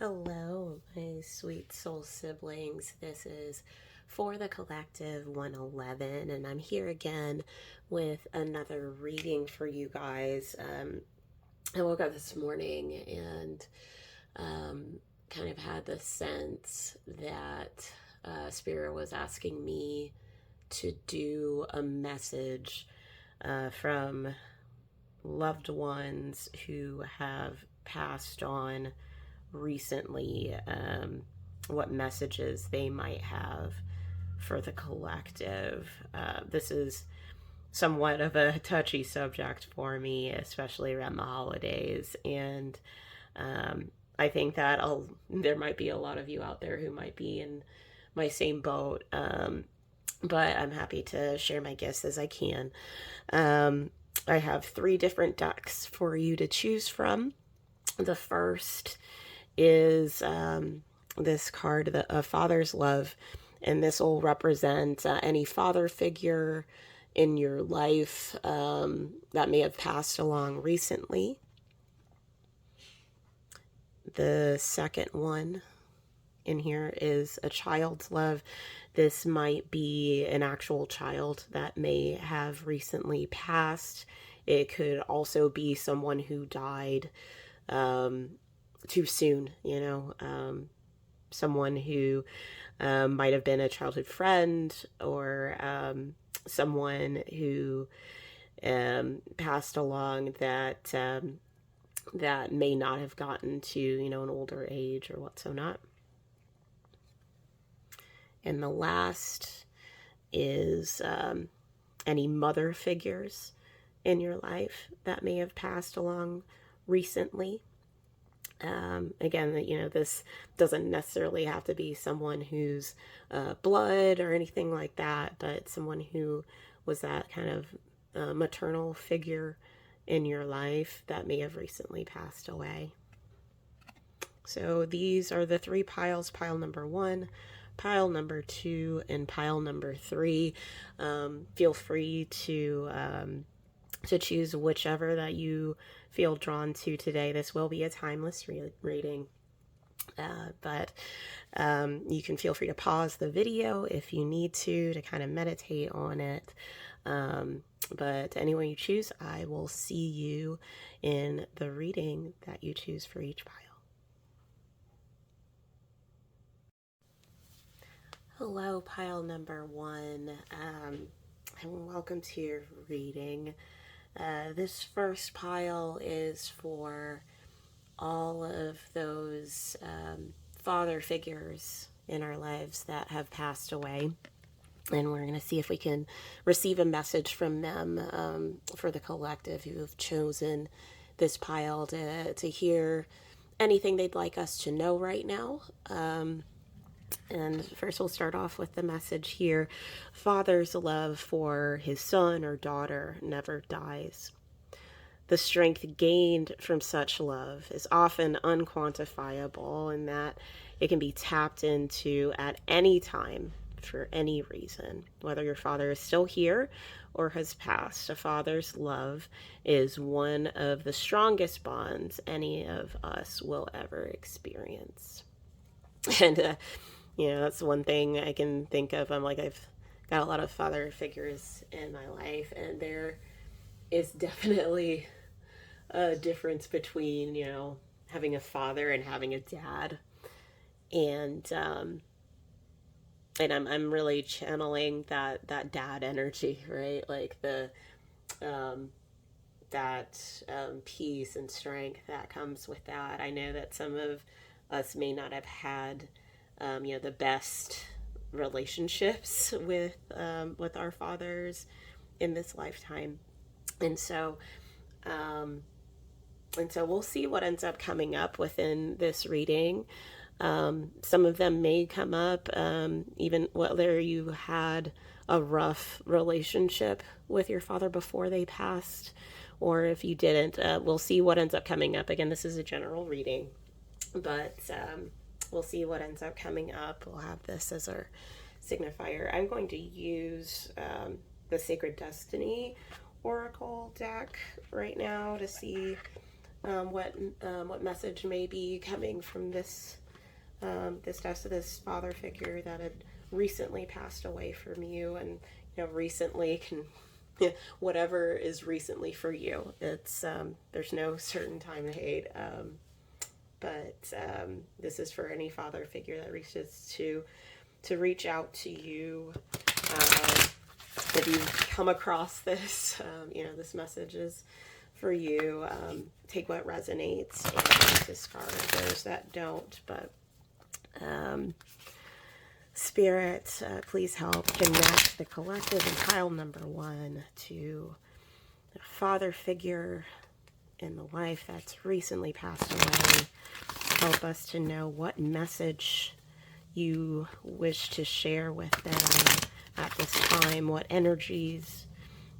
Hello, my sweet soul siblings. This is for the collective 111, and I'm here again with another reading for you guys. I woke up this morning and kind of had the sense that Spirit was asking me to do a message from loved ones who have passed on recently, what messages they might have for the collective. This is somewhat of a touchy subject for me, especially around the holidays. And I think that there might be a lot of you out there who might be in my same boat. But I'm happy to share my gifts as I can. I have 3 different decks for you to choose from. The first is this card, a father's love, and this will represent any father figure in your life that may have passed along recently. The second one in here is a child's love. This might be an actual child that may have recently passed. It could also be someone who died too soon, someone who might have been a childhood friend, or someone who passed along that that may not have gotten to an older age or what so not. And the last is any mother figures in your life that may have passed along recently. Again, this doesn't necessarily have to be someone who's blood or anything like that, but someone who was that kind of maternal figure in your life that may have recently passed away. So these are the 3 piles: pile number 1, pile number 2, and pile number 3. Feel free to choose whichever that you feel drawn to today. This will be a timeless reading, but you can feel free to pause the video if you need to kind of meditate on it. But anyone you choose, I will see you in the reading that you choose for each pile. Hello, pile number 1, and welcome to your reading. This first pile is for all of those father figures in our lives that have passed away. And we're going to see if we can receive a message from them for the collective who have chosen this pile to hear anything they'd like us to know right now. And first we'll start off with the message here. Father's love for his son or daughter never dies. The strength gained from such love is often unquantifiable, in that it can be tapped into at any time for any reason. Whether your father is still here or has passed, a father's love is one of the strongest bonds any of us will ever experience. And that's one thing I can think of. I've got a lot of father figures in my life, and there is definitely a difference between, having a father and having a dad. And I'm really channeling that dad energy, right? Like that peace and strength that comes with that. I know that some of us may not have had the best relationships with our fathers in this lifetime, and so we'll see what ends up coming up within this reading. Some of them may come up, even whether you had a rough relationship with your father before they passed, or if you didn't. We'll see what ends up coming up. Again, this is a general reading, but we'll see what ends up coming up. We'll have this as our signifier. I'm going to use the Sacred Destiny Oracle deck right now to see what message may be coming from this father figure that had recently passed away from you. And recently can, whatever is recently for you, it's there's no certain time to hate. But this is for any father figure that reaches to reach out to you. If you come across this, this message is for you. Take what resonates and discard those that don't. But Spirit, please help connect the collective and pile number 1 to a father figure in the life that's recently passed away. Help us to know what message you wish to share with them at this time, what energies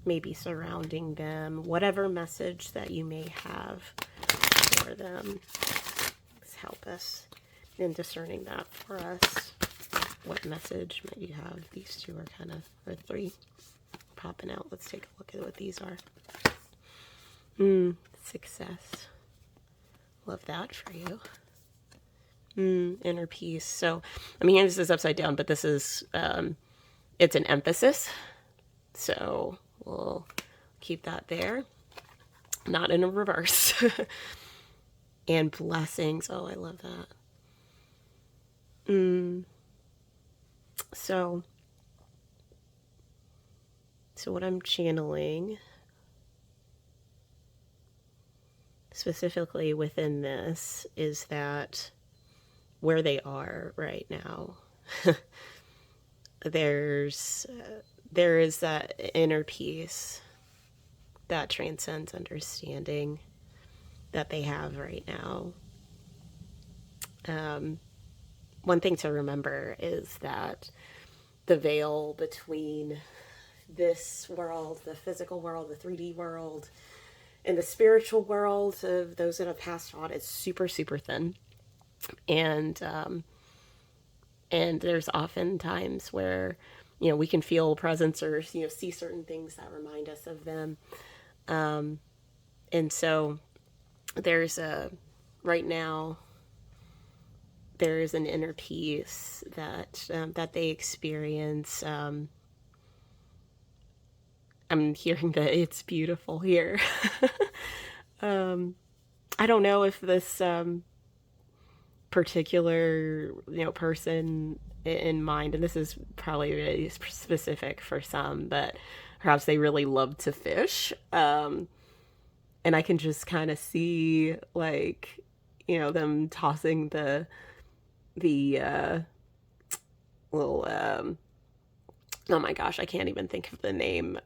may be surrounding them, whatever message that you may have for them. Please help us in discerning that for us. What message might you have? These 2 are kind of, or 3 popping out. Let's take a look at what these are. Success. Love that for you. Inner peace. So, here this is upside down, but this is, it's an emphasis. So we'll keep that there. Not in a reverse. And blessings. Oh, I love that. So what I'm channeling specifically within this is that where they are right now, there is that inner peace that transcends understanding that they have right now. One thing to remember is that the veil between this world, the physical world, the 3D world, and the spiritual world of those that have passed on is super, super thin. And there's often times where, we can feel presence or, see certain things that remind us of them. And so there's right now, there's an inner peace that they experience. I'm hearing that it's beautiful here. I don't know if this particular person in mind, and this is probably really specific for some, but perhaps they really love to fish, and I can just kind of see them tossing the little oh my gosh, I can't even think of the name.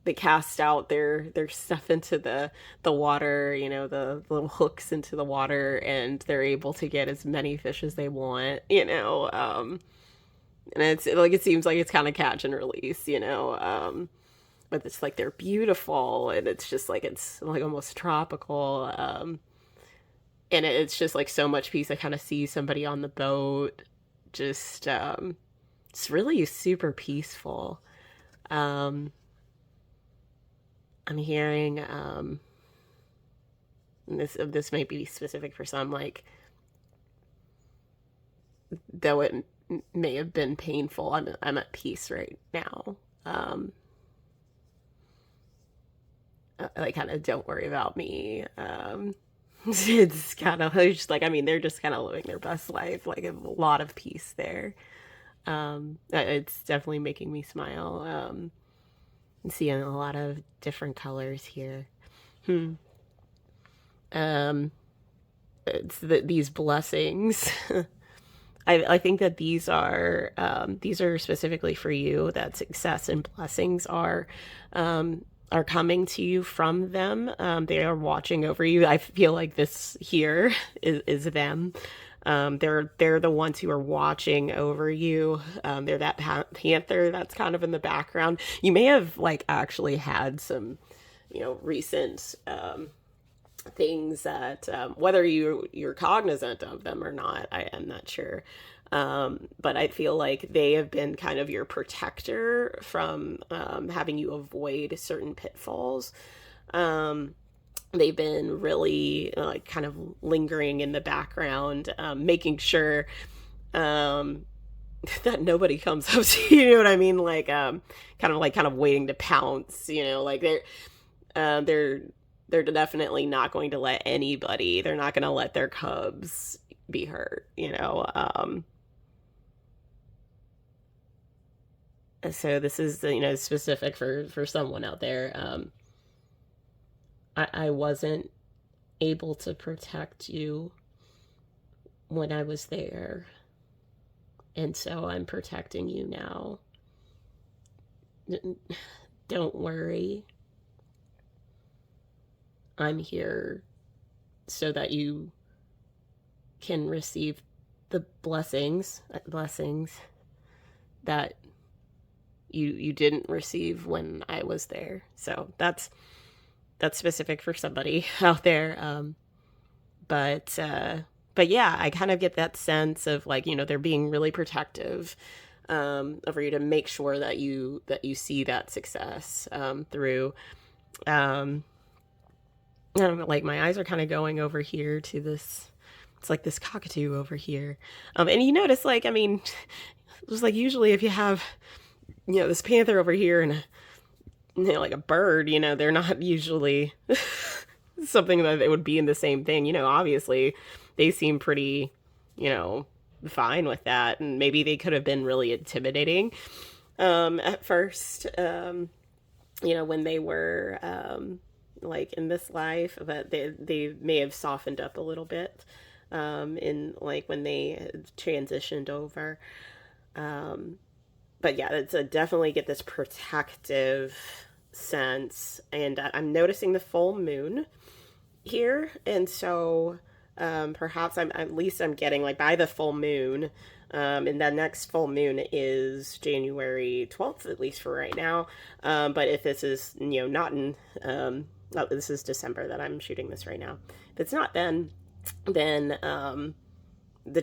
They cast out their stuff into the water, the little hooks into the water, and they're able to get as many fish as they want, and it's it seems like it's kind of catch and release, but it's they're beautiful, and it's just it's almost tropical, and it's just so much peace. I kind of see somebody on the boat, just it's really super peaceful. I'm hearing, this might be specific for some, though it may have been painful, I'm at peace right now. Kind of don't worry about me. It's kind of just they're just kind of living their best life, a lot of peace there. It's definitely making me smile. I'm seeing a lot of different colors here. It's these blessings. I think that these are specifically for you. That success and blessings are coming to you from them. They are watching over you. I feel like this here is them. They're the ones who are watching over you. They're that panther that's kind of in the background. You may have actually had some, recent things that whether you're cognizant of them or not, I am not sure. But I feel like they have been kind of your protector from having you avoid certain pitfalls. they've been really kind of lingering in the background, making sure um, that nobody comes up to you. You know what I mean? Like kind of waiting to pounce. You know, like they're they're definitely not going to let anybody. They're not going to let their cubs be hurt. You know. So this is specific for someone out there. I wasn't able to protect you when I was there, and so I'm protecting you now. Don't worry. I'm here so that you can receive the blessings that you didn't receive when I was there. So that's specific for somebody out there. But yeah, I kind of get that sense of like, they're being really protective over you to make sure that you see that success through. I don't know, like my eyes are kind of going over here to this. It's like this cockatoo over here, and you notice, like, I mean, just like usually if you have, this panther over here and like a bird, they're not usually something that it would be in the same thing. Obviously they seem pretty, fine with that, and maybe they could have been really intimidating at first, when they were like in this life, but they may have softened up a little bit in like when they transitioned over. But yeah, it's definitely get this protective sense, and I'm noticing the full moon here, and so perhaps I'm getting like by the full moon, and the next full moon is January 12th, at least for right now. But if this is not in this is December that I'm shooting this right now. If it's not then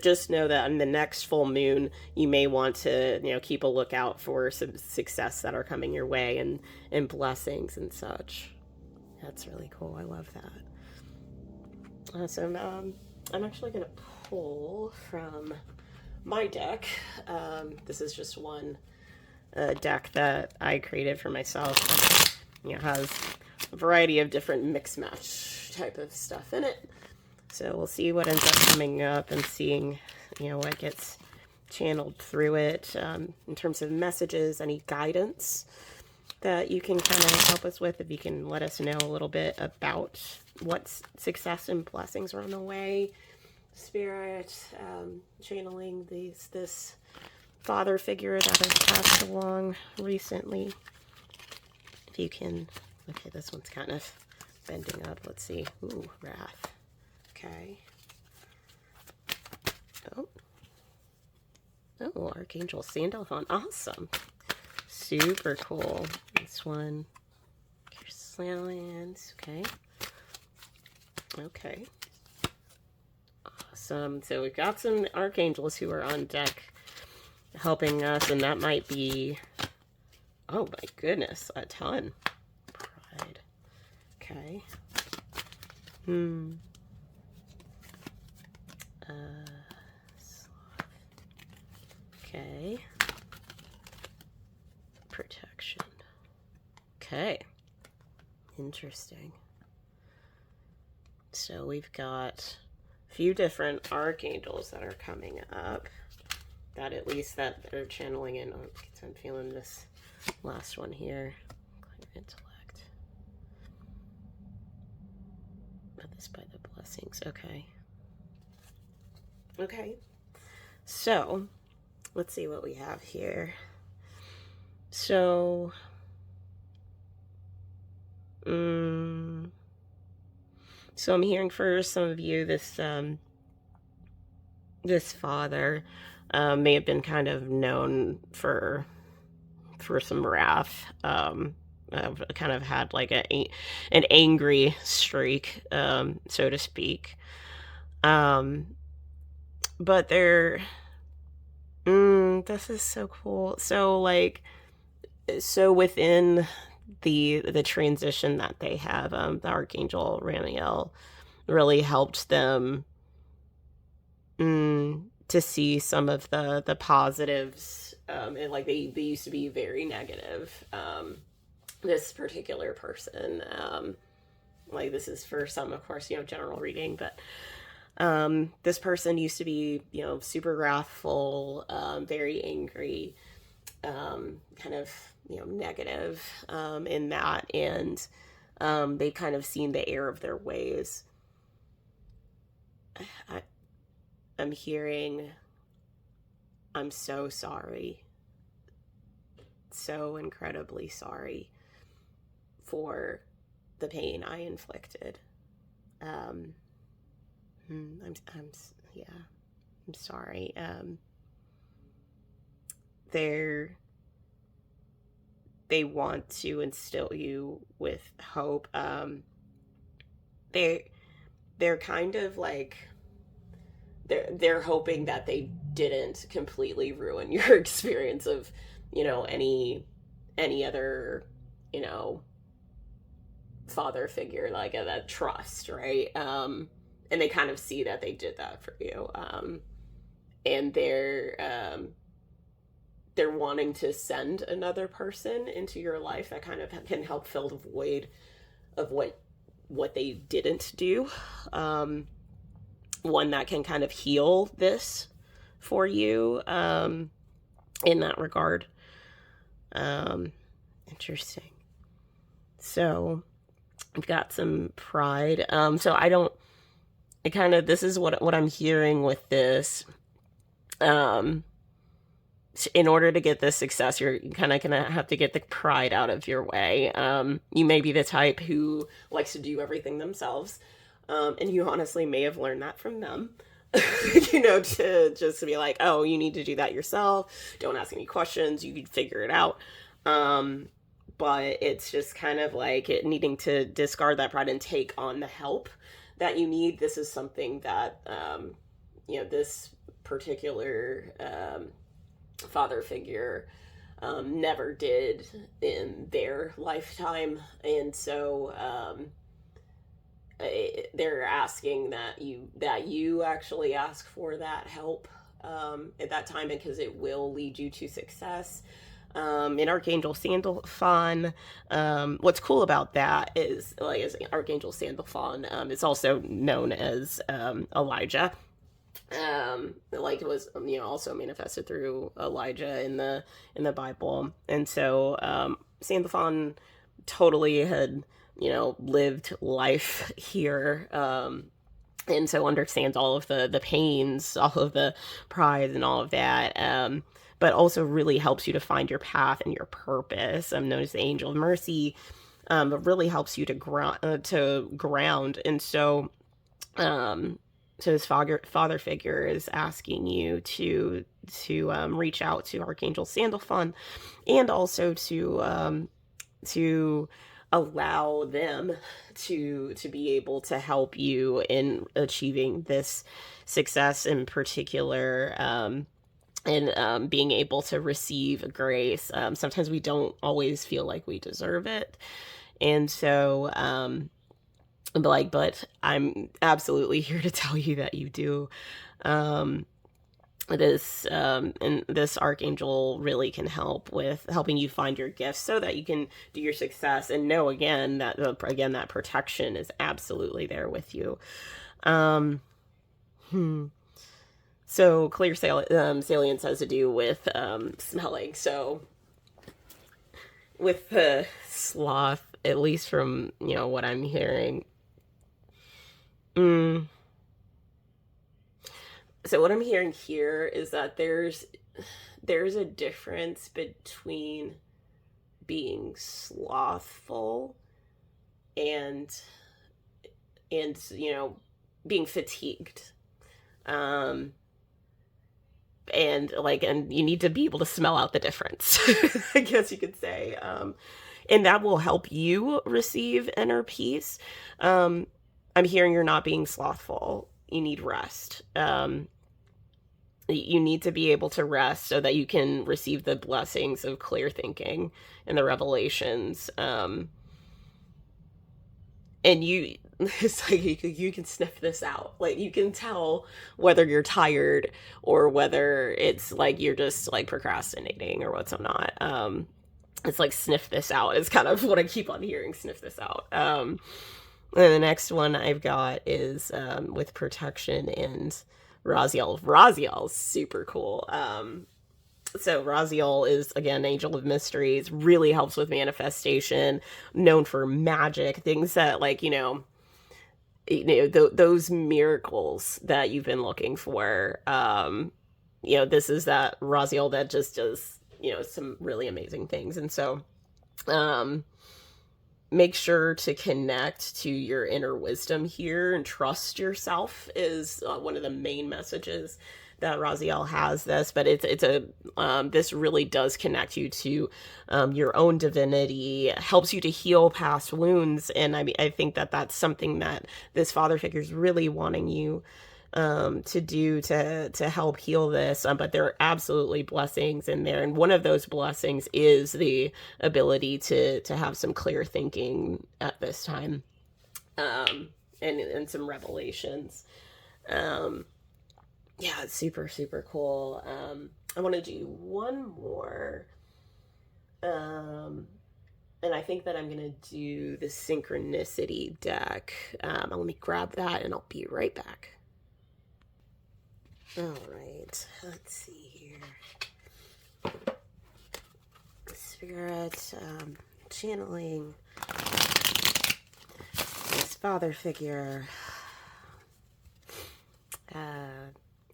just know that on the next full moon, you may want to, keep a lookout for some success that are coming your way, and blessings and such. That's really cool. I love that. Awesome. I'm actually going to pull from my deck. This is just one deck that I created for myself. It has a variety of different mix match type of stuff in it. So we'll see what ends up coming up and seeing, what gets channeled through it in terms of messages, any guidance that you can kind of help us with. If you can let us know a little bit about what success and blessings are on the way. Spirit, channeling this father figure that has passed along recently. If you can, okay, this one's kind of bending up. Let's see. Ooh, wrath. Okay. Oh, Archangel Sandalphon. Awesome. Super cool. This one. Lands. Okay. Okay. Awesome. So we've got some archangels who are on deck helping us, and that might be, oh my goodness, a ton. Pride. Okay. Okay. Protection. Okay. Interesting. So we've got a few different archangels that are coming up. That at least that they're channeling in. Oh, I'm feeling this last one here. Clear intellect. But this by the blessings. Okay. Okay. So let's see what we have here. So so I'm hearing for some of you this this father may have been kind of known for some wrath. Kind of had like an angry streak, so to speak. But they're this is so cool. So like, so within the transition that they have. The Archangel Ramiel really helped them to see some of the positives. And like they used to be very negative. This particular person, like this is for some, of course, general reading, but this person used to be, super wrathful, very angry, kind of, negative in that. And they kind of seen the error of their ways. I'm hearing, I'm so sorry. So incredibly sorry for the pain I inflicted. Yeah, I'm sorry. They want to instill you with hope. They're kind of like, they're hoping that they didn't completely ruin your experience of, any other, father figure, like that trust, right? And they kind of see that they did that for you. And they're wanting to send another person into your life that kind of can help fill the void of what they didn't do. One that can kind of heal this for you, in that regard. Interesting. So I've got some pride. So this is what I'm hearing with this. In order to get this success, you're kind of gonna have to get the pride out of your way. You may be the type who likes to do everything themselves. And you honestly may have learned that from them, to just be like, oh, you need to do that yourself. Don't ask any questions. You can figure it out. But it's just kind of like it needing to discard that pride and take on the help that you need. This is something that, this particular father figure never did in their lifetime. And so they're asking that you actually ask for that help at that time, because it will lead you to success. In Archangel Sandalphon, what's cool about that is, like, as Archangel Sandalphon, it's also known as Elijah. Like it was, also manifested through Elijah in the Bible. And so Sandalphon totally had, lived life here, and so understands all of the pains, all of the pride and all of that, but also really helps you to find your path and your purpose. I'm known as the Angel of Mercy, but really helps you to ground. And so so this father figure is asking you to reach out to Archangel Sandalphon, and also to allow them to be able to help you in achieving this success in particular, and being able to receive grace. Sometimes we don't always feel like we deserve it, and so but I'm absolutely here to tell you that you do. And this archangel really can help with helping you find your gifts so that you can do your success, and know again that protection is absolutely there with you. So clear salience has to do with smelling. So with the sloth, at least from what I'm hearing. So what I'm hearing here is that there's a difference between being slothful and being fatigued. And you need to be able to smell out the difference, I guess you could say. And that will help you receive inner peace. I'm hearing you're not being slothful. You need rest. you need to be able to rest so that you can receive the blessings of clear thinking and the revelations. And it's like you can sniff this out. Like, you can tell whether you're tired or whether it's like you're just like procrastinating or what's not. It's like, sniff this out is kind of what I keep on hearing. Sniff this out. And the next one I've got is with protection and Raziel. Raziel's super cool. So Raziel is, again, angel of mysteries, really helps with manifestation, known for magic, things that, like, those miracles that you've been looking for. This is that Raziel that just does, some really amazing things. And so, make sure to connect to your inner wisdom here and trust yourself is one of the main messages that Raziel has this, but this really does connect you to your own divinity, helps you to heal past wounds. And I think that that's something that this father figure is really wanting you to do to help heal this. But there are absolutely blessings in there. And one of those blessings is the ability to have some clear thinking at this time, and some revelations. Yeah, it's super, super cool. I want to do one more. And I think that I'm going to do the synchronicity deck. Let me grab that and I'll be right back. All right, let's see here. Spirit, channeling this father figure.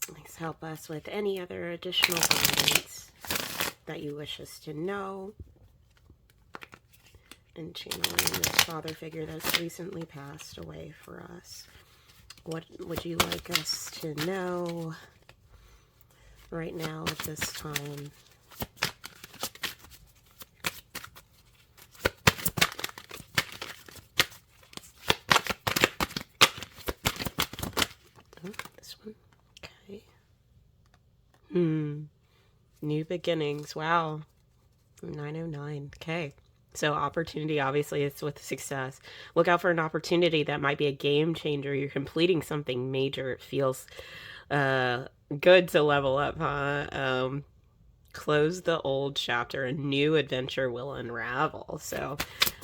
Please help us with any other additional guidance that you wish us to know. And channeling this father figure that's recently passed away for us. What would you like us to know right now at this time? Oh, this one. Okay. New beginnings. Wow. 909. Okay. So opportunity, obviously, it's with success. Look out for an opportunity that might be a game changer. You're completing something major. It feels good to level up, huh? Close the old chapter. A new adventure will unravel. So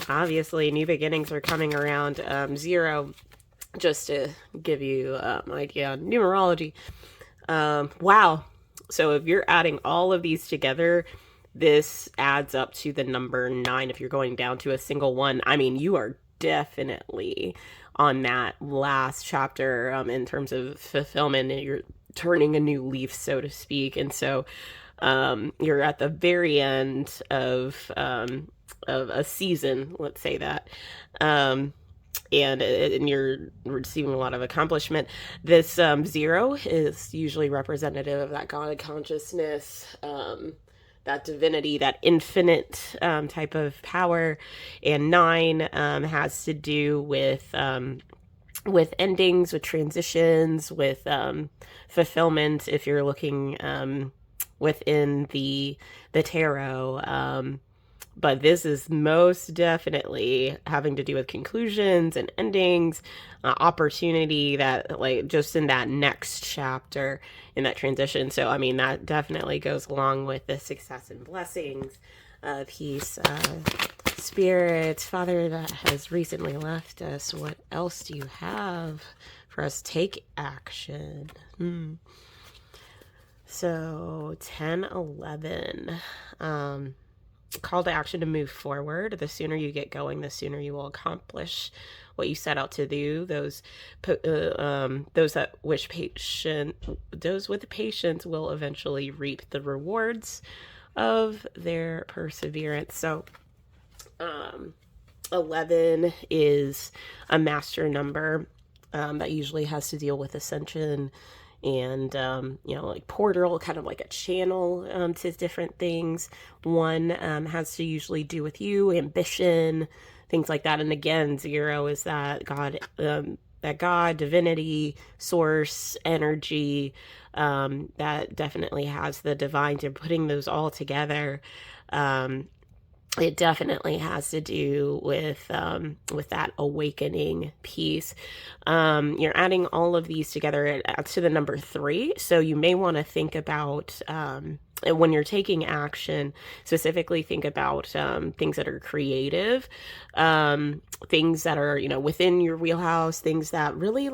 obviously, new beginnings are coming around 0. Just to give you an idea on numerology. Wow. So if you're adding all of these together, this adds up to the number 9. If you're going down to a single one, I mean, you are definitely on that last chapter in terms of fulfillment, and you're turning a new leaf, so to speak. And so you're at the very end of a season, let's say that. And you're receiving a lot of accomplishment. This 0 is usually representative of that God consciousness, that divinity, that infinite type of power. And 9 has to do with endings, with transitions, with fulfillment. If you're looking within the tarot. But this is most definitely having to do with conclusions and endings, opportunity that, like, just in that next chapter, in that transition. So, I mean, that definitely goes along with the success and blessings, peace, spirit, Father that has recently left us. What else do you have for us? Take action. So, 10, 11. Call to action to move forward. The sooner you get going, the sooner you will accomplish what you set out to do. Those that wish those with patience will eventually reap the rewards of their perseverance. So 11 is a master number that usually has to deal with ascension and, like portal, kind of like a channel to different things. 1 has to usually do with you, ambition, things like that. And again, 0 is that God that God, divinity, source, energy, that definitely has the divine. To putting those all together, it definitely has to do with that awakening piece. You're adding all of these together, it adds to the number 3. So you may want to think about, when you're taking action, specifically think about things that are creative, things that are, within your wheelhouse, things that really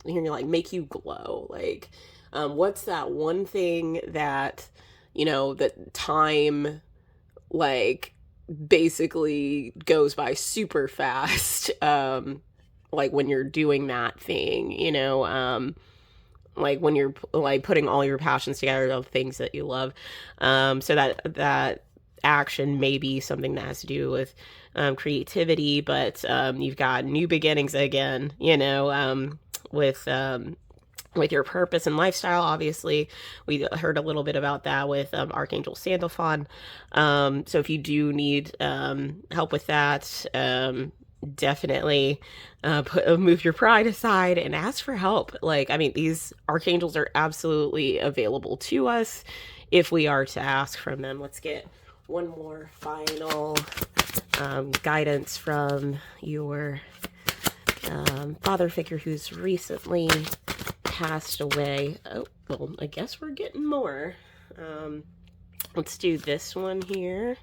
make you glow. Like, what's that one thing that, that time, like, basically goes by super fast, like when you're doing that thing, like when you're like putting all your passions together of things that you love. So that action may be something that has to do with creativity, but you've got new beginnings again, with your purpose and lifestyle. Obviously, we heard a little bit about that with Archangel Sandalphon. So if you do need help with that, definitely move your pride aside and ask for help. Like, I mean, these archangels are absolutely available to us if we are to ask from them. Let's get one more final guidance from your father figure who's recently passed away. Oh, well, I guess we're getting more. Let's do this one here.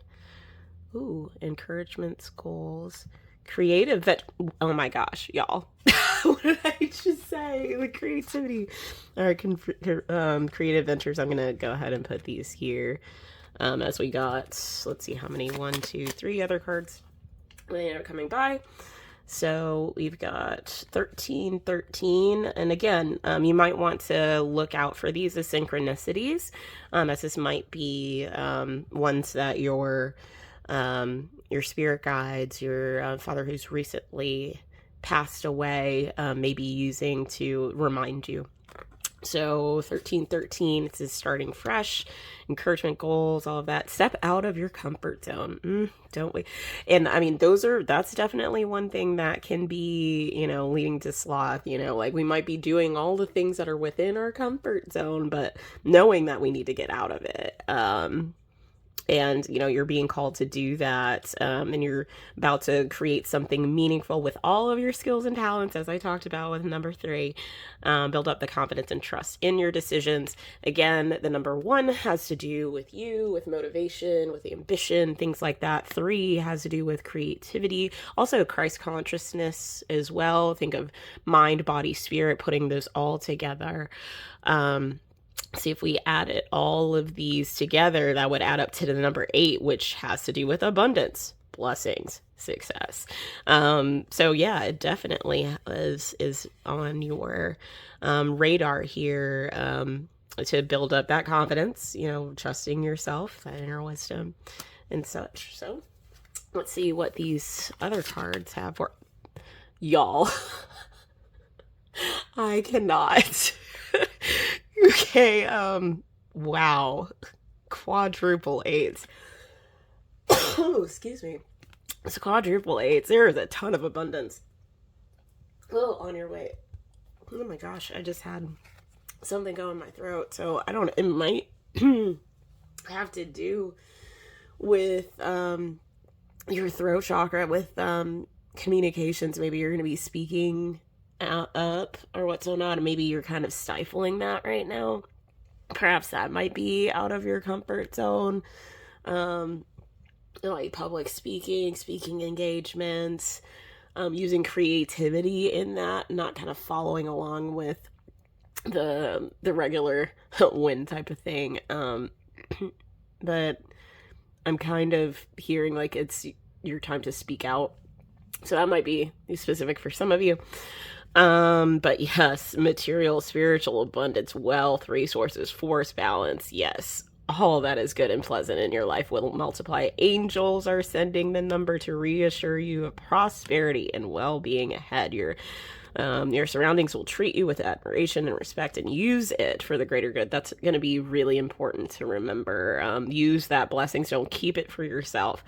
Ooh, encouragements, goals, creative oh my gosh, y'all. What did I just say? The creativity. All right, creative ventures. I'm gonna go ahead and put these here as we got, let's see how many, 1, 2, 3 other cards they are coming by. So we've got 13, 13. And again, you might want to look out for these as synchronicities, as this might be ones that your spirit guides, your father who's recently passed away, may be using to remind you. So 1313, this is starting fresh, encouragement, goals, all of that. Step out of your comfort zone, don't we? And I mean, that's definitely one thing that can be, leading to sloth. Like, we might be doing all the things that are within our comfort zone, but knowing that we need to get out of it. And you're being called to do that, and you're about to create something meaningful with all of your skills and talents, as I talked about with number 3. Build up the confidence and trust in your decisions. Again, the number 1 has to do with you, with motivation, with ambition, things like that. 3 has to do with creativity, also Christ consciousness as well. Think of mind, body, spirit, putting those all together. See, if we added all of these together, that would add up to the number 8, which has to do with abundance, blessings, success. So yeah, it definitely is on your radar here, to build up that confidence, trusting yourself, that inner wisdom and such. So let's see what these other cards have for y'all. I cannot. Okay, wow. Quadruple 8s. Oh, excuse me. It's quadruple 8s. There is a ton of abundance. Oh, on your way. Oh my gosh, I just had something go in my throat. So I don't, it might have to do with your throat chakra, with communications. Maybe you're going to be speaking up or what's going on. Maybe you're kind of stifling that right now. Perhaps that might be out of your comfort zone. Like public speaking engagements, using creativity in that, not kind of following along with the regular win type of thing. But I'm kind of hearing like it's your time to speak out. So that might be specific for some of you. But yes, material, spiritual abundance, wealth, resources, force, balance. Yes, all that is good and pleasant in your life will multiply. Angels are sending the number to reassure you of prosperity and well-being ahead. Your Your surroundings will treat you with admiration and respect, and use it for the greater good. That's going to be really important to remember. Use that blessings. Don't keep it for yourself.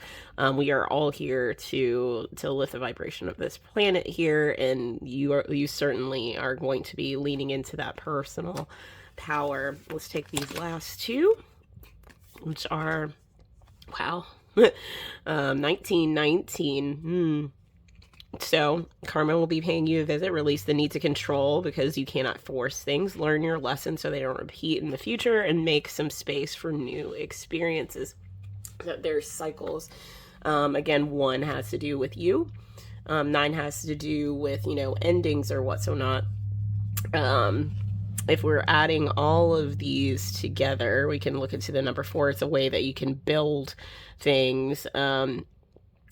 We are all here to lift the vibration of this planet here, and you certainly are going to be leaning into that personal power. Let's take these last two, which are, wow, 1919. So karma will be paying you a visit. Release the need to control, because you cannot force things. Learn your lessons so they don't repeat in the future, and make some space for new experiences. There's cycles. Again, 1 has to do with you. 9 has to do with, endings or what so not. If we're adding all of these together, we can look into the number 4. It's a way that you can build things.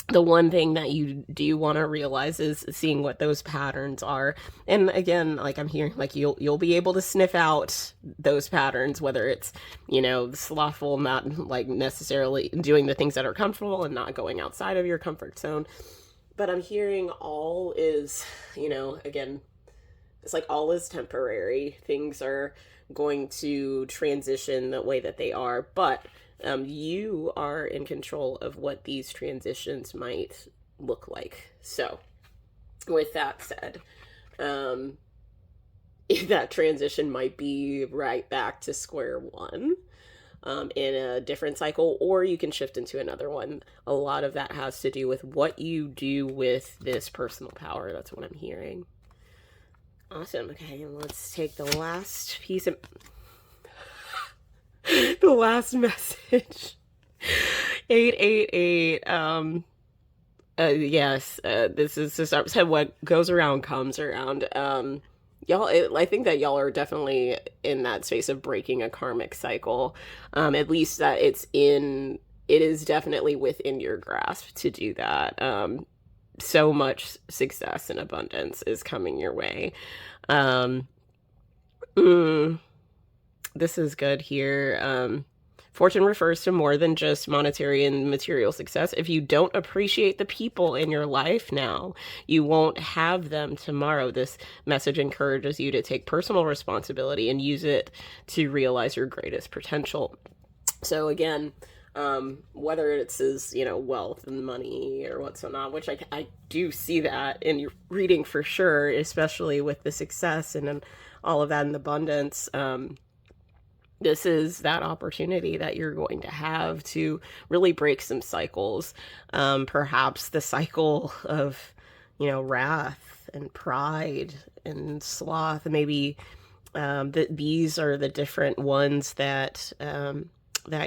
The one thing that you do want to realize is seeing what those patterns are. And again, like I'm hearing, like you'll be able to sniff out those patterns, whether it's, slothful, not like necessarily doing the things that are comfortable and not going outside of your comfort zone. But I'm hearing all is, again, it's like all is temporary. Things are going to transition the way that they are, but you are in control of what these transitions might look like. So with that said, that transition might be right back to square one in a different cycle, or you can shift into another one. A lot of that has to do with what you do with this personal power. That's what I'm hearing. Awesome. Okay, and let's take the last piece of the last message. 888. Yes. This is just said what goes around comes around. Y'all, I think that y'all are definitely in that space of breaking a karmic cycle. At least that it is definitely within your grasp to do that. So much success and abundance is coming your way. This is good here. Fortune refers to more than just monetary and material success. If you don't appreciate the people in your life now, you won't have them tomorrow. This message encourages you to take personal responsibility and use it to realize your greatest potential. So again, whether it's wealth and money or what's not, which I do see that in your reading for sure, especially with the success and all of that in abundance. This is that opportunity that you're going to have to really break some cycles. Perhaps the cycle of, wrath and pride and sloth. Maybe these are the different ones that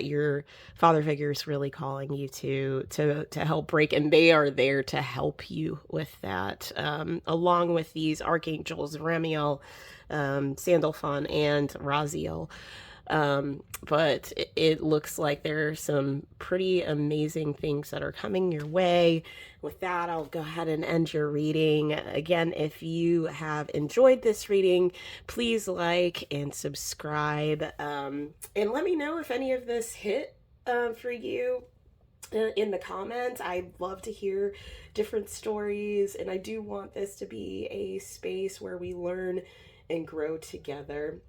your father figure is really calling you to help break, and they are there to help you with that, along with these archangels, Ramiel, Sandalphon, and Raziel. But it looks like there are some pretty amazing things that are coming your way. With that, I'll go ahead and end your reading. Again, if you have enjoyed this reading, please like and subscribe. And let me know if any of this hit for you in the comments. I'd love to hear different stories, and I do want this to be a space where we learn and grow together.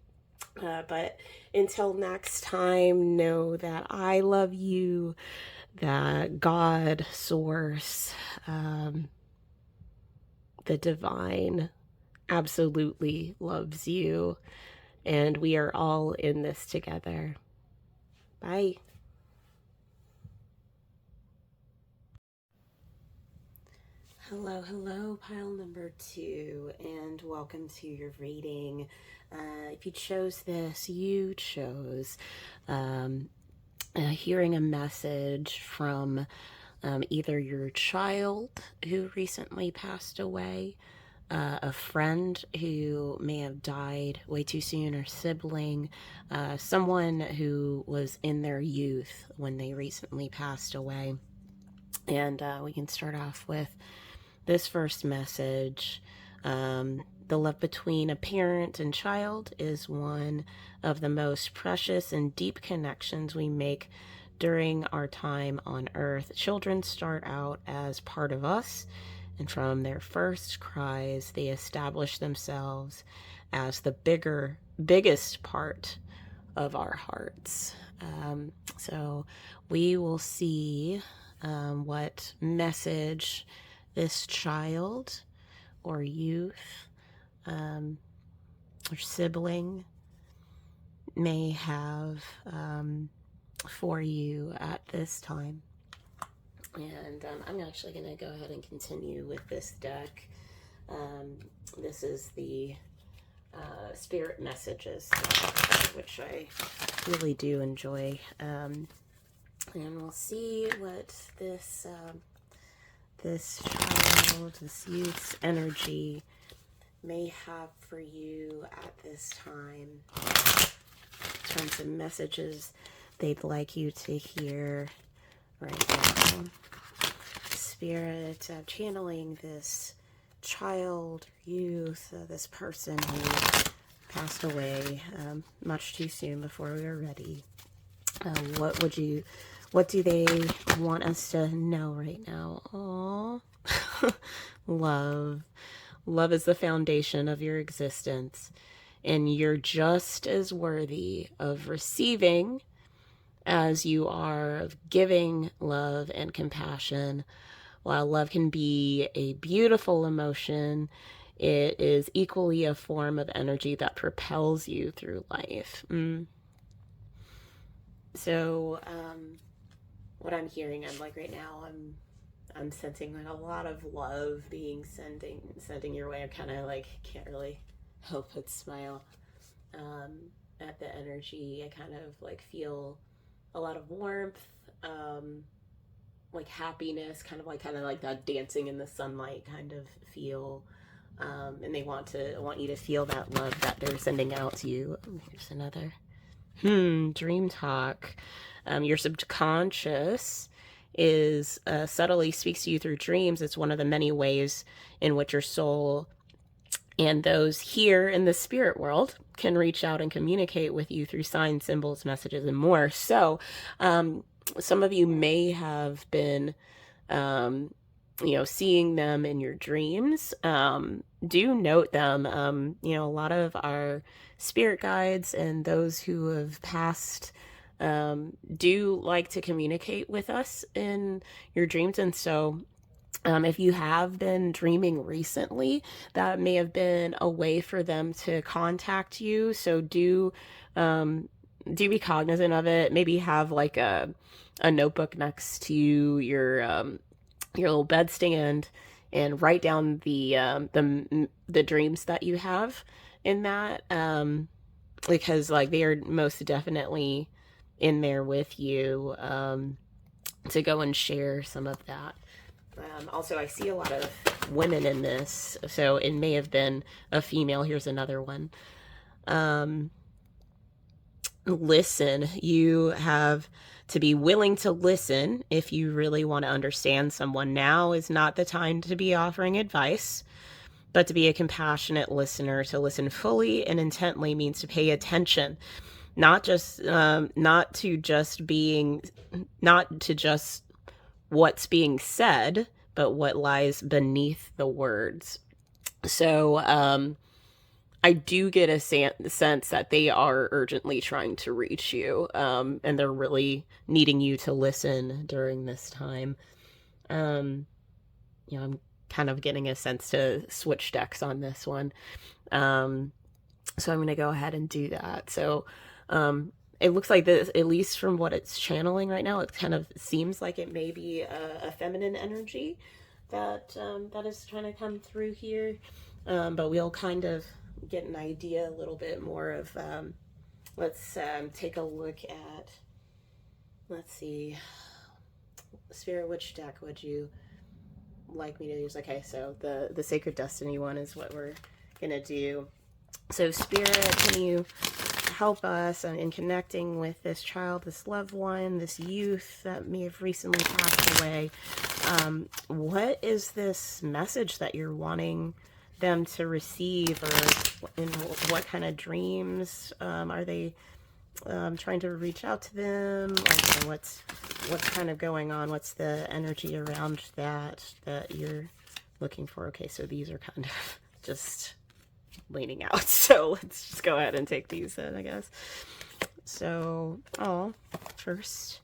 But until next time, know that I love you, that God, Source, the divine absolutely loves you, and we are all in this together. Bye. Hello, pile number 2, and welcome to your reading. If you chose this, you chose hearing a message from either your child who recently passed away, a friend who may have died way too soon, or sibling, someone who was in their youth when they recently passed away. And we can start off with this first message. The love between a parent and child is one of the most precious and deep connections we make during our time on earth. Children start out as part of us, And from their first cries, they establish themselves as the biggest part of our hearts. So we will see what message this child or youth or sibling may have for you at this time. And I'm actually going to go ahead and continue with this deck. This is the Spirit Messages, which I really do enjoy. And we'll see what this child, this youth's energy may have for you at this time. In terms of messages they'd like you to hear right now. Spirit, channeling this child, youth, this person who passed away much too soon before we were ready. What do they want us to know right now? Aww. Love. Love is the foundation of your existence, and you're just as worthy of receiving as you are of giving love and compassion. While love can be a beautiful emotion, it is equally a form of energy that propels you through life. So, what I'm hearing, I'm like right now, I'm sensing like a lot of love being sending your way. I kind of like can't really help but smile at the energy. I kind of like feel a lot of warmth, like happiness, kind of like that dancing in the sunlight kind of feel. And they want you to feel that love that they're sending out to you. Here's another. Dream talk. Your subconscious is subtly speaks to you through dreams. It's one of the many ways in which your soul and those here in the spirit world can reach out and communicate with you through signs, symbols, messages, and more. So, some of you may have been, seeing them in your dreams. Do note them. A lot of our spirit guides and those who have passed do like to communicate with us in your dreams. And so if you have been dreaming recently, that may have been a way for them to contact you. So do be cognizant of it. Maybe have like a notebook next to your little bedstand and write down the dreams that you have in that, because like they are most definitely in there with you, to go and share some of that. Also, I see a lot of women in this, so it may have been a female. Here's another one. Listen. You have to be willing to listen if you really want to understand someone. Now is not the time to be offering advice, but to be a compassionate listener. To listen fully and intently means to pay attention, not to just what's being said, but what lies beneath the words. So I do get a sense that they are urgently trying to reach you, and they're really needing you to listen during this time. I'm kind of getting a sense to switch decks on this one. So I'm going to go ahead and do that. So it looks like this, at least from what it's channeling right now, it kind of seems like it may be a feminine energy that is trying to come through here. But we'll kind of get an idea a little bit more of, let's take a look at, let's see, Spirit, which deck would you like me to use? Okay, so the Sacred Destiny one is what we're going to do. So Spirit, can you help us in connecting with this child, this loved one, this youth that may have recently passed away? What is this message that you're wanting them to receive, or in what kind of dreams are they trying to reach out to them? Like, what's kind of going on? What's the energy around that you're looking for. Okay, so these are kind of just leaning out. So let's just go ahead and take these then, I guess. So, first,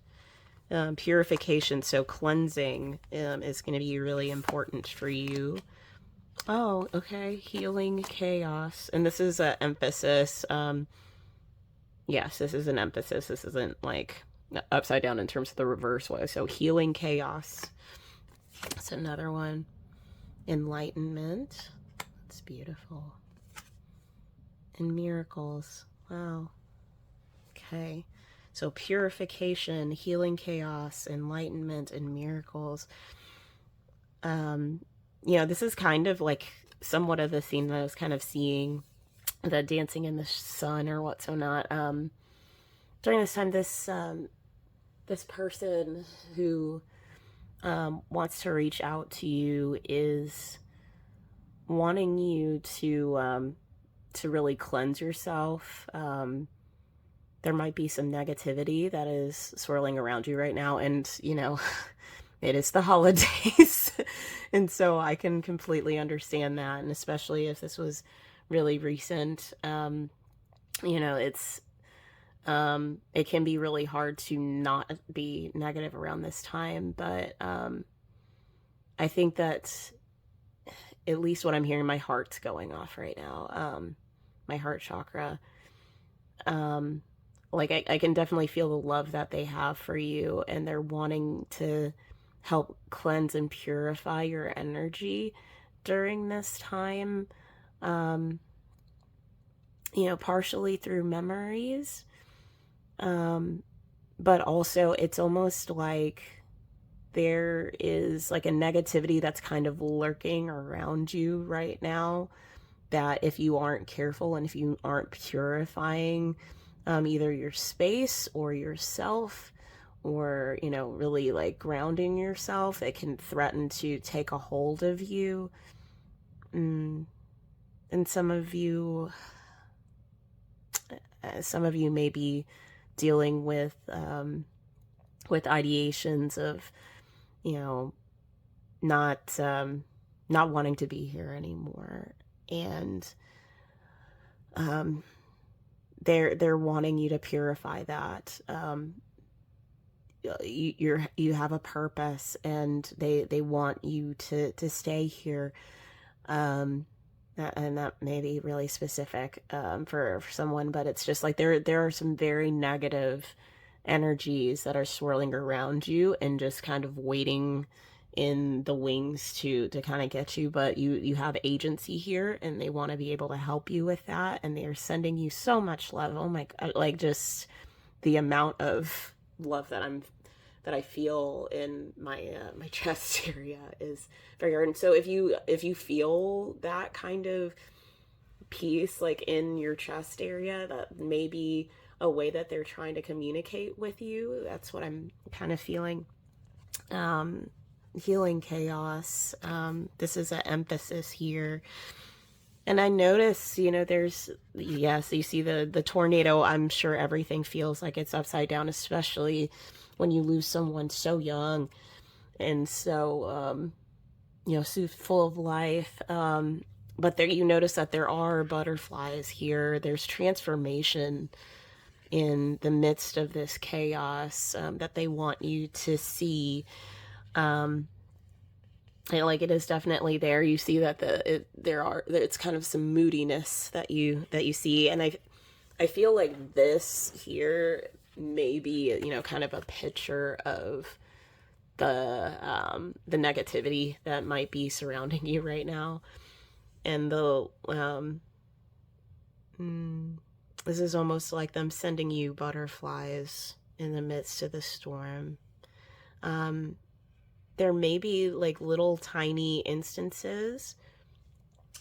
purification. So cleansing is going to be really important for you. Oh, okay. Healing chaos. And this is an emphasis. Yes, this is an emphasis. This isn't like upside down in terms of the reverse way. So healing chaos. That's another one. Enlightenment. That's beautiful. And miracles. Wow. Okay. So purification, healing chaos, enlightenment, and miracles. This is kind of like somewhat of the scene that I was kind of seeing, the dancing in the sun or what so not. During this time, this person who wants to reach out to you is wanting you to really cleanse yourself. There might be some negativity that is swirling around you right now, and it is the holidays. And so I can completely understand that, and especially if this was really recent. It's it can be really hard to not be negative around this time, but I think that at least what I'm hearing, my heart's going off right now. My heart chakra. I can definitely feel the love that they have for you, and they're wanting to help cleanse and purify your energy during this time. Partially through memories. But also it's almost like there is like a negativity that's kind of lurking around you right now, that if you aren't careful and if you aren't purifying either your space or yourself, or really like grounding yourself, it can threaten to take a hold of you. And some of you may be dealing with ideations of not wanting to be here anymore, and they're wanting you to purify that. You have a purpose, and they want you to stay here. And that may be really specific for someone, but it's just like there are some very negative energies that are swirling around you and just kind of waiting in the wings to kind of get you. But you have agency here, and they want to be able to help you with that, and they are sending you so much love. Oh my God, like just the amount of love that I feel in my my chest area is very hard. And so if you feel that kind of peace like in your chest area, that may be a way that they're trying to communicate with you. That's what I'm kind of feeling. Healing chaos. This is an emphasis here. And I notice, there's, yes, you see the tornado. I'm sure everything feels like it's upside down, especially when you lose someone so young and so, so full of life. But there, you notice that there are butterflies here. There's transformation in the midst of this chaos that they want you to see. Like it is definitely there. You see that it's kind of some moodiness that you see, and I feel like this here may be kind of a picture of the negativity that might be surrounding you right now, and this is almost like them sending you butterflies in the midst of the storm. There may be like little tiny instances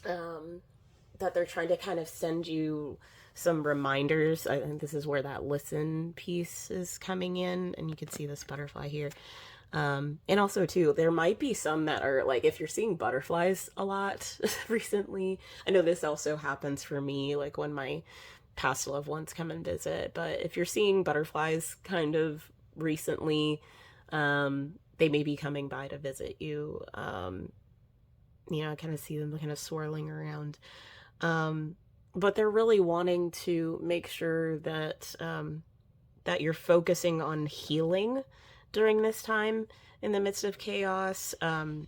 that they're trying to kind of send you some reminders. I think this is where that listen piece is coming in, and you can see this butterfly here. And also too, there might be some that are like, if you're seeing butterflies a lot recently, I know this also happens for me, like when my past loved ones come and visit, but if you're seeing butterflies kind of recently, they may be coming by to visit you. I kind of see them kind of swirling around. But they're really wanting to make sure that that you're focusing on healing during this time in the midst of chaos, and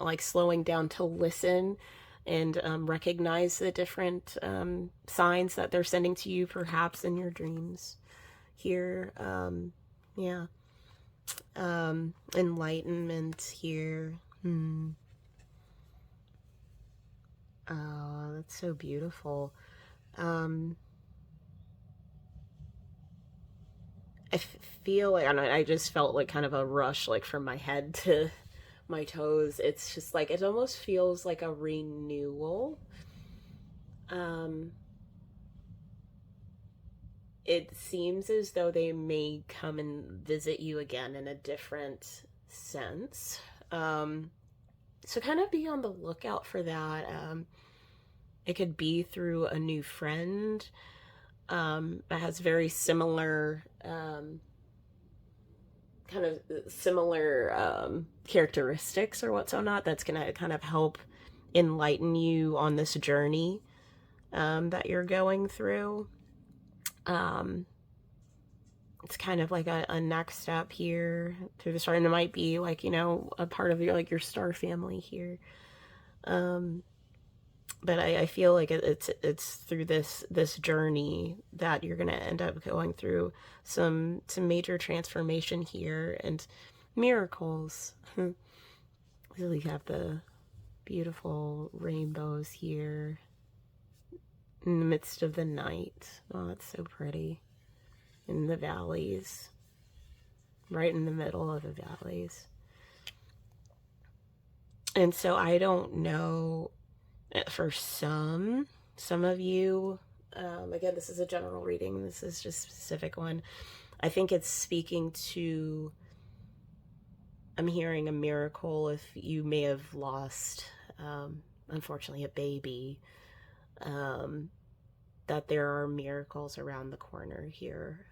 like slowing down to listen and recognize the different signs that they're sending to you, perhaps in your dreams. Here, yeah, enlightenment here. Oh, that's so beautiful. Um, I feel like, I don't know, I just felt like kind of a rush, like from my head to my toes. It's just like, it almost feels like a renewal. Um, it seems as though they may come and visit you again in a different sense. So kind of be on the lookout for that. It could be through a new friend that has very similar kind of similar characteristics or what's not, that's going to kind of help enlighten you on this journey that you're going through. It's kind of like a next step here through the star, and it might be like, a part of your, like, your star family here. But I feel like it's through this journey that you're gonna end up going through some major transformation here and miracles. We have the beautiful rainbows here in the midst of the night. Oh, that's so pretty. In the valleys, right in the middle of the valleys. And so I don't know, for some of you, again, this is a general reading, this is just a specific one. I think it's speaking to, I'm hearing a miracle if you may have lost, unfortunately, a baby, that there are miracles around the corner here.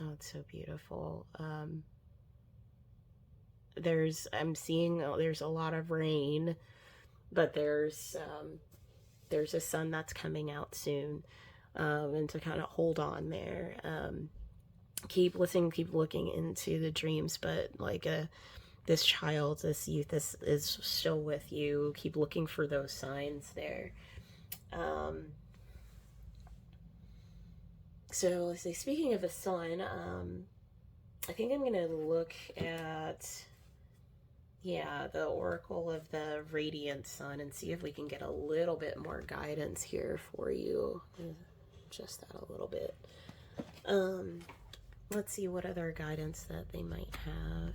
Oh, it's so beautiful. I'm seeing, there's a lot of rain, but there's a sun that's coming out soon, and to kind of hold on there. Keep listening, keep looking into the dreams, but like this child, this youth, this is still with you. Keep looking for those signs there. So let's see, speaking of the sun, I think I'm gonna look at, the Oracle of the Radiant Sun and see if we can get a little bit more guidance here for you. Just that a little bit. Let's see what other guidance that they might have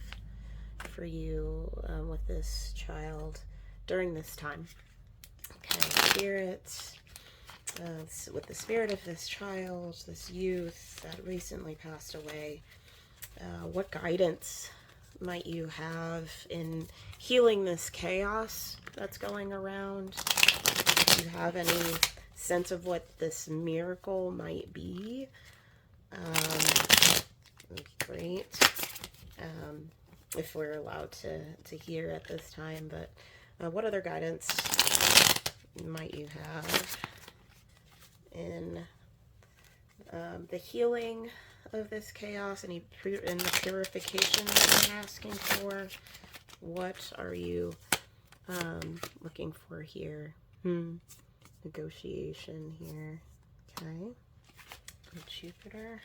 for you with this child during this time. Okay, Spirit. With the spirit of this child, this youth that recently passed away, what guidance might you have in healing this chaos that's going around? Do you have any sense of what this miracle might be? That'd be great, if we're allowed to hear at this time. But what other guidance might you have in the healing of this chaos, in the purification that you're asking for? What are you looking for here? Negotiation here. Okay. Jupiter.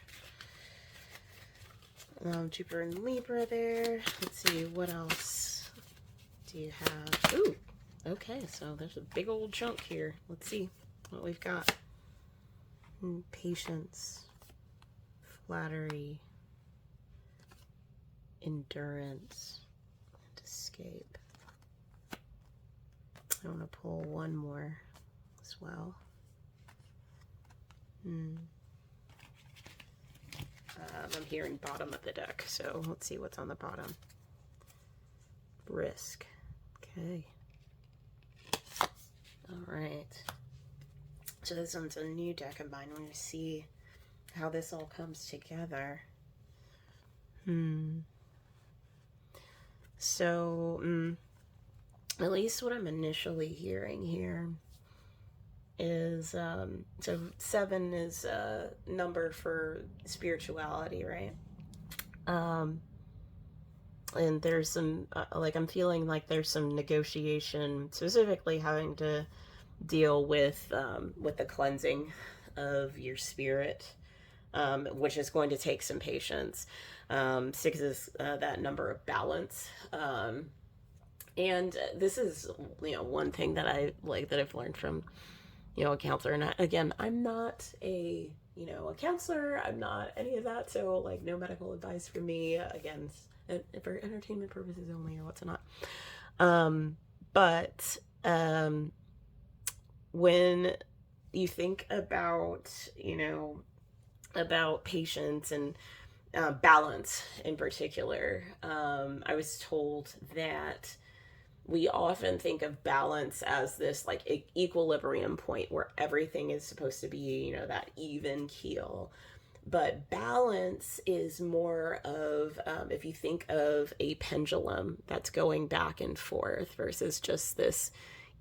Jupiter and Libra there. Let's see, what else do you have? Ooh, okay, so there's a big old chunk here. Let's see what we've got. Patience, flattery, endurance, and escape. I want to pull one more as well. I'm hearing bottom of the deck, so let's see what's on the bottom. Risk. Okay. All right. So this one's a new deck of mine. We're going to see how this all comes together. So, at least what I'm initially hearing here is so 7 is a number for spirituality, right? Um, and there's some like I'm feeling like there's some negotiation, specifically having to deal with the cleansing of your spirit, which is going to take some patience. 6 is that number of balance. And this is, one thing that I like that I've learned from, a counselor. And again, I'm not a counselor. I'm not any of that. So like no medical advice for me. Again, for entertainment purposes only or what's not. But when you think about, about patience and balance in particular, I was told that we often think of balance as this like equilibrium point where everything is supposed to be, that even keel. But balance is more of, if you think of a pendulum that's going back and forth versus just this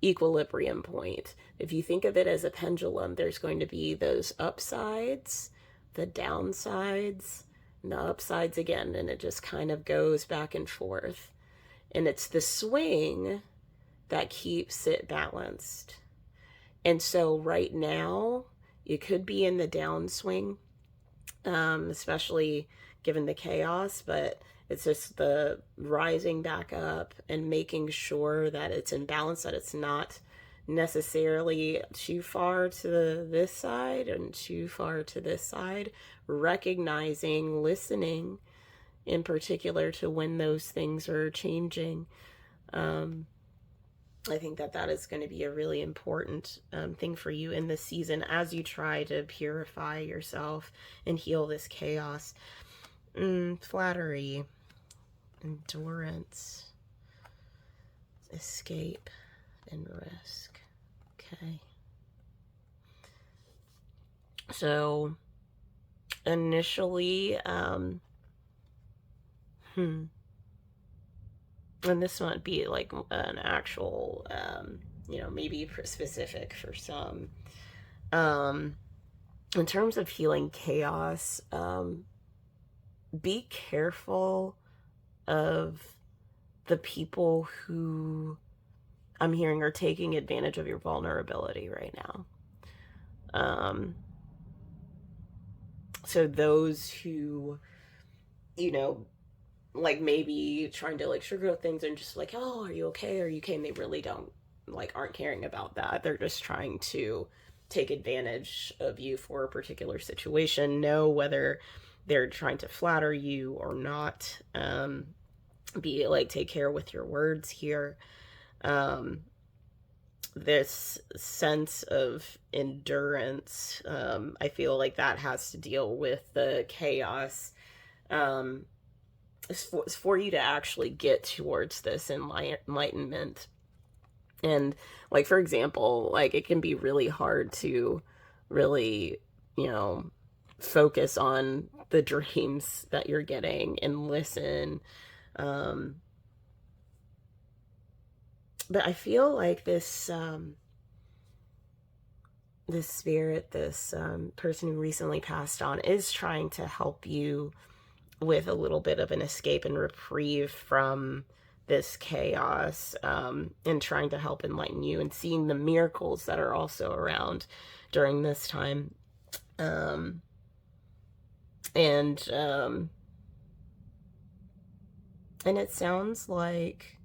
equilibrium point. If you think of it as a pendulum, there's going to be those upsides, the downsides, and the upsides again, and it just kind of goes back and forth. And it's the swing that keeps it balanced. And so right now, you could be in the downswing, especially given the chaos, but it's just the rising back up and making sure that it's in balance, that it's not necessarily too far to this side and too far to this side, recognizing, listening, in particular to when those things are changing. I think that is going to be a really important thing for you in this season as you try to purify yourself and heal this chaos. Flattery, endurance, escape, and risk. Okay. So initially, and this might be like an actual, maybe specific for some. In terms of healing chaos, be careful of the people who I'm hearing are taking advantage of your vulnerability right now. So those who, like maybe trying to like sugarcoat things and just like, oh, are you okay? Are you okay? And they really don't aren't caring about that. They're just trying to take advantage of you for a particular situation. Know whether they're trying to flatter you or not. Take care with your words here. This sense of endurance, I feel like that has to deal with the chaos. For you to actually get towards this enlightenment. And like, for example, like it can be really hard to really, focus on the dreams that you're getting and listen. But I feel like this spirit, this person who recently passed on, is trying to help you with a little bit of an escape and reprieve from this chaos, and trying to help enlighten you and seeing the miracles that are also around during this time. And it sounds like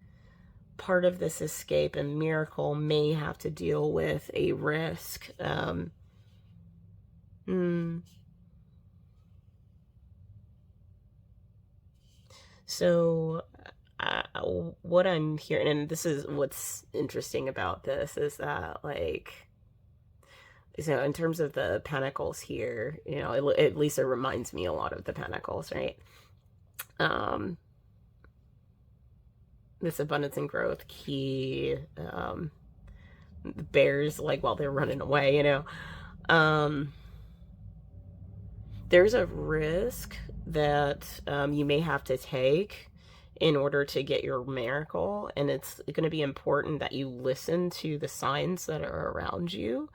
part of this escape and miracle may have to deal with a risk. So what I'm hearing, and this is what's interesting about this, is that so in terms of the pentacles here, at least it reminds me a lot of the pentacles, right? This abundance and growth key, bears while they're running away, there's a risk that you may have to take in order to get your miracle. And it's going to be important that you listen to the signs that are around you.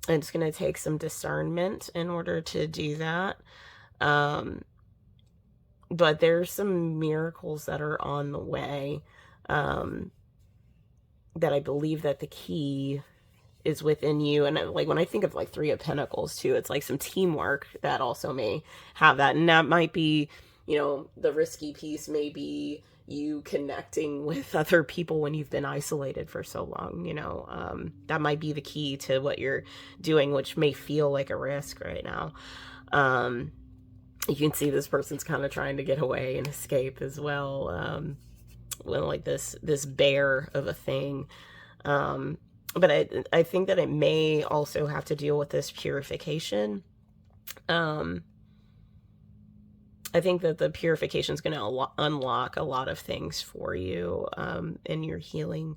It's going to take some discernment in order to do that. But there's some miracles that are on the way, that I believe that the key is within you. And like when I think of like Three of Pentacles too, it's like some teamwork that also may have that. And that might be, the risky piece may be you connecting with other people when you've been isolated for so long. That might be the key to what you're doing, which may feel like a risk right now. You can see this person's kind of trying to get away and escape as well. When like this bear of a thing. But I think that it may also have to deal with this purification. I think that the purification is going to unlock a lot of things for you, in your healing,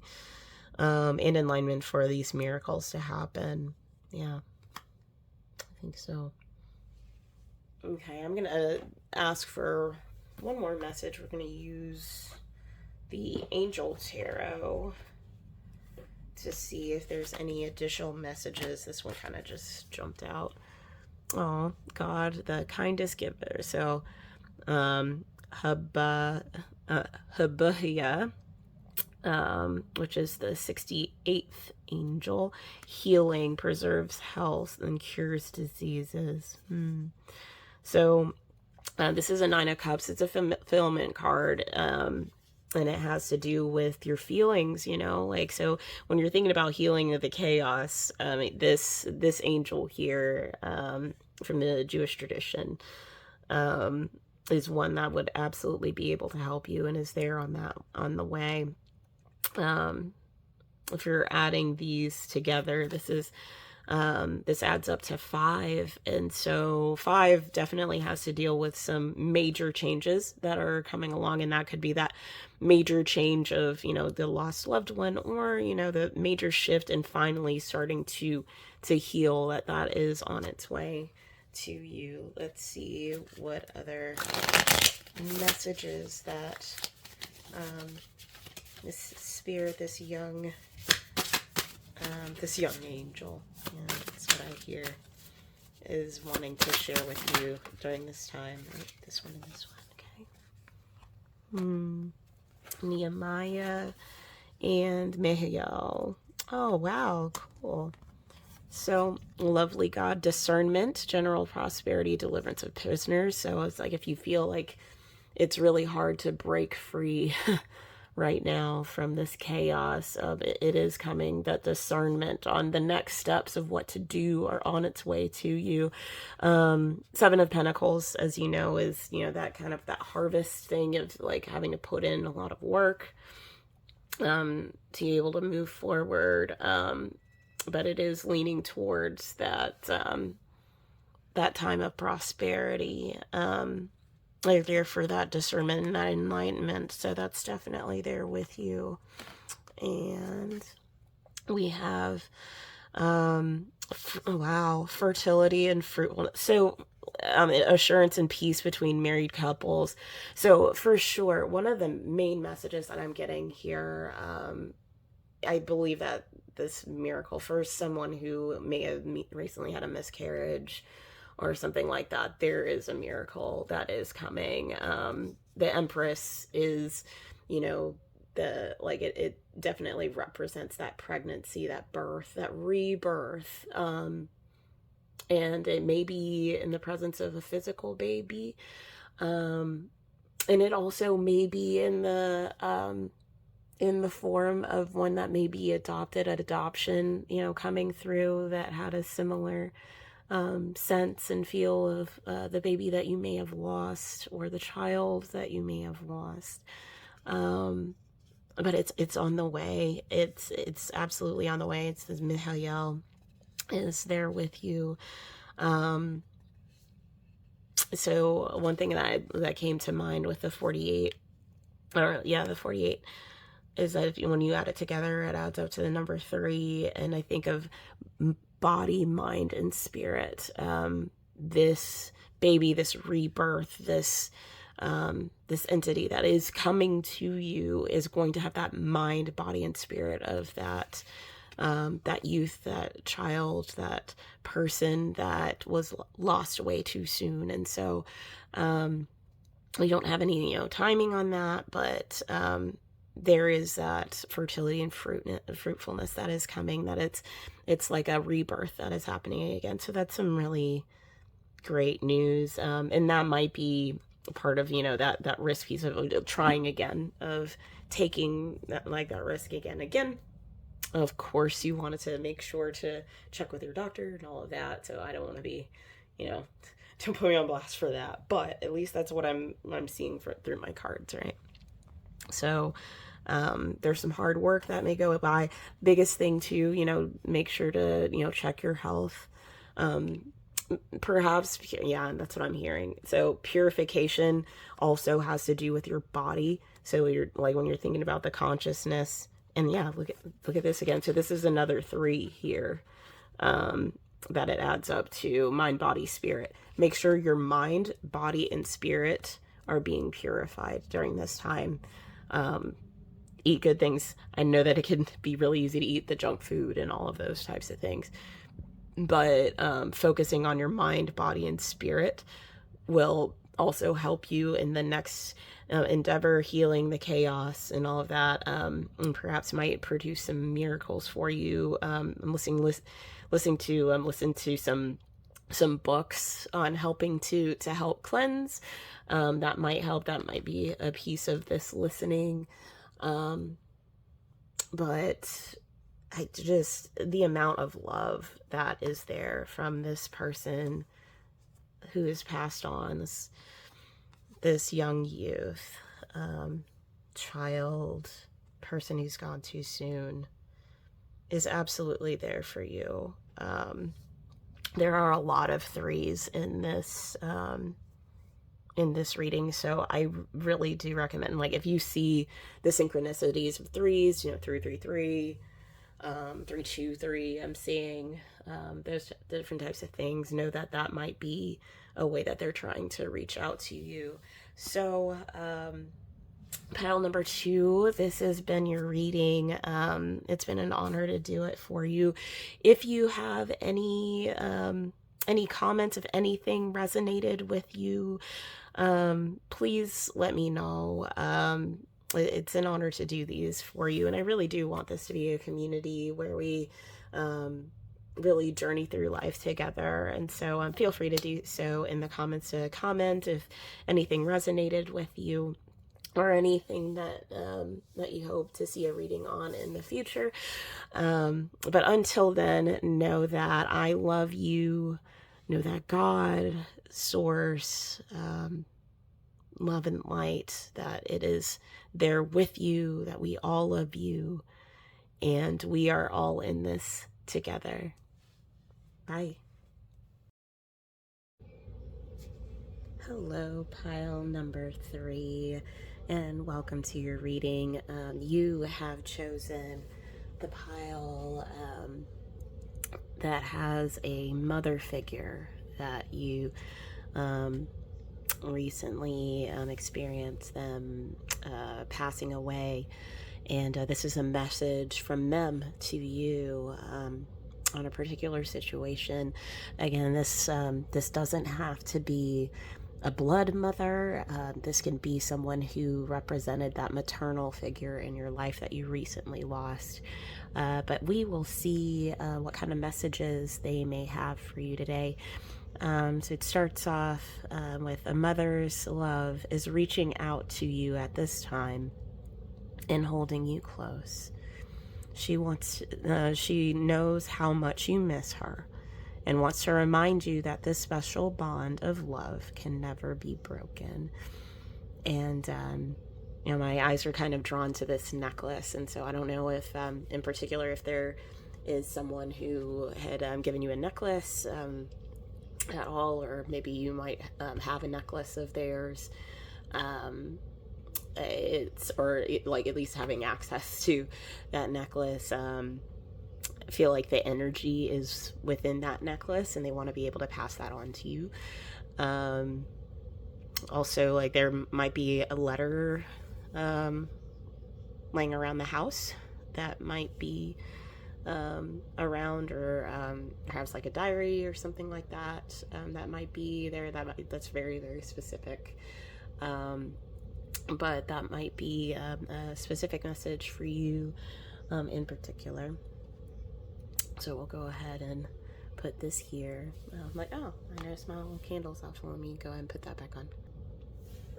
in alignment for these miracles to happen. Yeah, I think so. Okay, I'm going to ask for one more message. We're going to use the Angel Tarot to see if there's any additional messages. This one kind of just jumped out. Oh, God, the kindest giver. So, Habuya, which is the 68th angel, healing, preserves health, and cures diseases. So, this is a Nine of Cups. It's a fulfillment card. And it has to do with your feelings, like, so when you're thinking about healing the chaos, this angel here, from the Jewish tradition, is one that would absolutely be able to help you and is there on the way. If you're adding these together, this adds up to 5. And so 5 definitely has to deal with some major changes that are coming along. And that could be that major change of, the lost loved one, or, the major shift and finally starting to heal, that is on its way to you. Let's see what other messages that, this spirit, this young angel, yeah, that's what I hear, is wanting to share with you during this time. Right? This one and this one, okay. Nehemiah and Mehiel. Oh, wow, cool. So, lovely God, discernment, general prosperity, deliverance of prisoners. So it's like if you feel like it's really hard to break free right now from this chaos, it is coming. That discernment on the next steps of what to do are on its way to you. 7 of Pentacles, as you know, is, that kind of that harvest thing of like having to put in a lot of work, to be able to move forward. But it is leaning towards that time of prosperity. They're there for that discernment and that enlightenment. So that's definitely there with you. And we have, fertility and fruitfulness. So, assurance and peace between married couples. So for sure, one of the main messages that I'm getting here, I believe that this miracle for someone who may have recently had a miscarriage or something like that, there is a miracle that is coming. The Empress is, it definitely represents that pregnancy, that birth, that rebirth. And it may be in the presence of a physical baby. And it also may be in the form of one that may be adopted at adoption, coming through, that had a similar sense and feel of the baby that you may have lost, or the child that you may have lost. But it's on the way. It's absolutely on the way. It's this Mihail is there with you. So one thing that came to mind with the 48, the 48, is that when you add it together, it adds up to the number 3. And I think of body, mind, and spirit. This baby, this rebirth, this entity that is coming to you is going to have that mind, body, and spirit of that youth, that child, that person that was lost way too soon. And so we don't have any, timing on that, but there is that fertility and fruitfulness that is coming, that it's like a rebirth that is happening again. So that's some really great news. And that might be part of, that risk piece of trying again, of taking that risk again. Of course, you wanted to make sure to check with your doctor and all of that. So I don't want to be, don't put me on blast for that. But at least that's what I'm seeing through my cards, right? So there's some hard work that may go by. Biggest thing too, make sure to, check your health. Perhaps, yeah, that's what I'm hearing. So purification also has to do with your body. So you're like, when you're thinking about the consciousness, and yeah, look at this again. So this is another 3 here, that it adds up to: mind, body, spirit. Make sure your mind, body, and spirit are being purified during this time. Eat good things. I know that it can be really easy to eat the junk food and all of those types of things, but focusing on your mind, body, and spirit will also help you in the next endeavor, healing the chaos and all of that, and perhaps might produce some miracles for you. I'm listening to some books on helping to help cleanse. That might help. That might be a piece of this listening. But the amount of love that is there from this person who has passed on, this young youth, child, person who's gone too soon, is absolutely there for you. There are a lot of 3s in this reading, so I really do recommend, if you see the synchronicities of 3s, 333, 323, I'm seeing there's different types of things. Know that might be a way that they're trying to reach out to you. So pile number 2, this has been your reading. It's been an honor to do it for you. If you have any comments, if anything resonated with you, please let me know. It's an honor to do these for you, and I really do want this to be a community where we really journey through life together. And so feel free to do so in the comments, to comment if anything resonated with you, or anything that you hope to see a reading on in the future. But until then, know that I love you. Know that God, Source, love and light, that it is there with you, that we all love you, and we are all in this together. Bye. Hello, pile number 3, and welcome to your reading. You have chosen the pile that has a mother figure that you recently experienced them passing away, and this is a message from them to you on a particular situation. Again, this doesn't have to be a blood mother. This can be someone who represented that maternal figure in your life that you recently lost. But we will see what kind of messages they may have for you today. So it starts off with: a mother's love is reaching out to you at this time and holding you close. She knows how much you miss her, and wants to remind you that this special bond of love can never be broken. And my eyes are kind of drawn to this necklace, and so I don't know if in particular if there is someone who had given you a necklace at all, or maybe you might have a necklace of theirs. At least having access to that necklace. I feel like the energy is within that necklace, and they want to be able to pass that on to you. Also, like, there might be a letter laying around the house that might be around, or perhaps like a diary or something like that, that might be there. That's very, very specific. But that might be a specific message for you in particular. So we'll go ahead and put this here. Oh, I noticed my little candle's off. Let me go ahead and put that back on.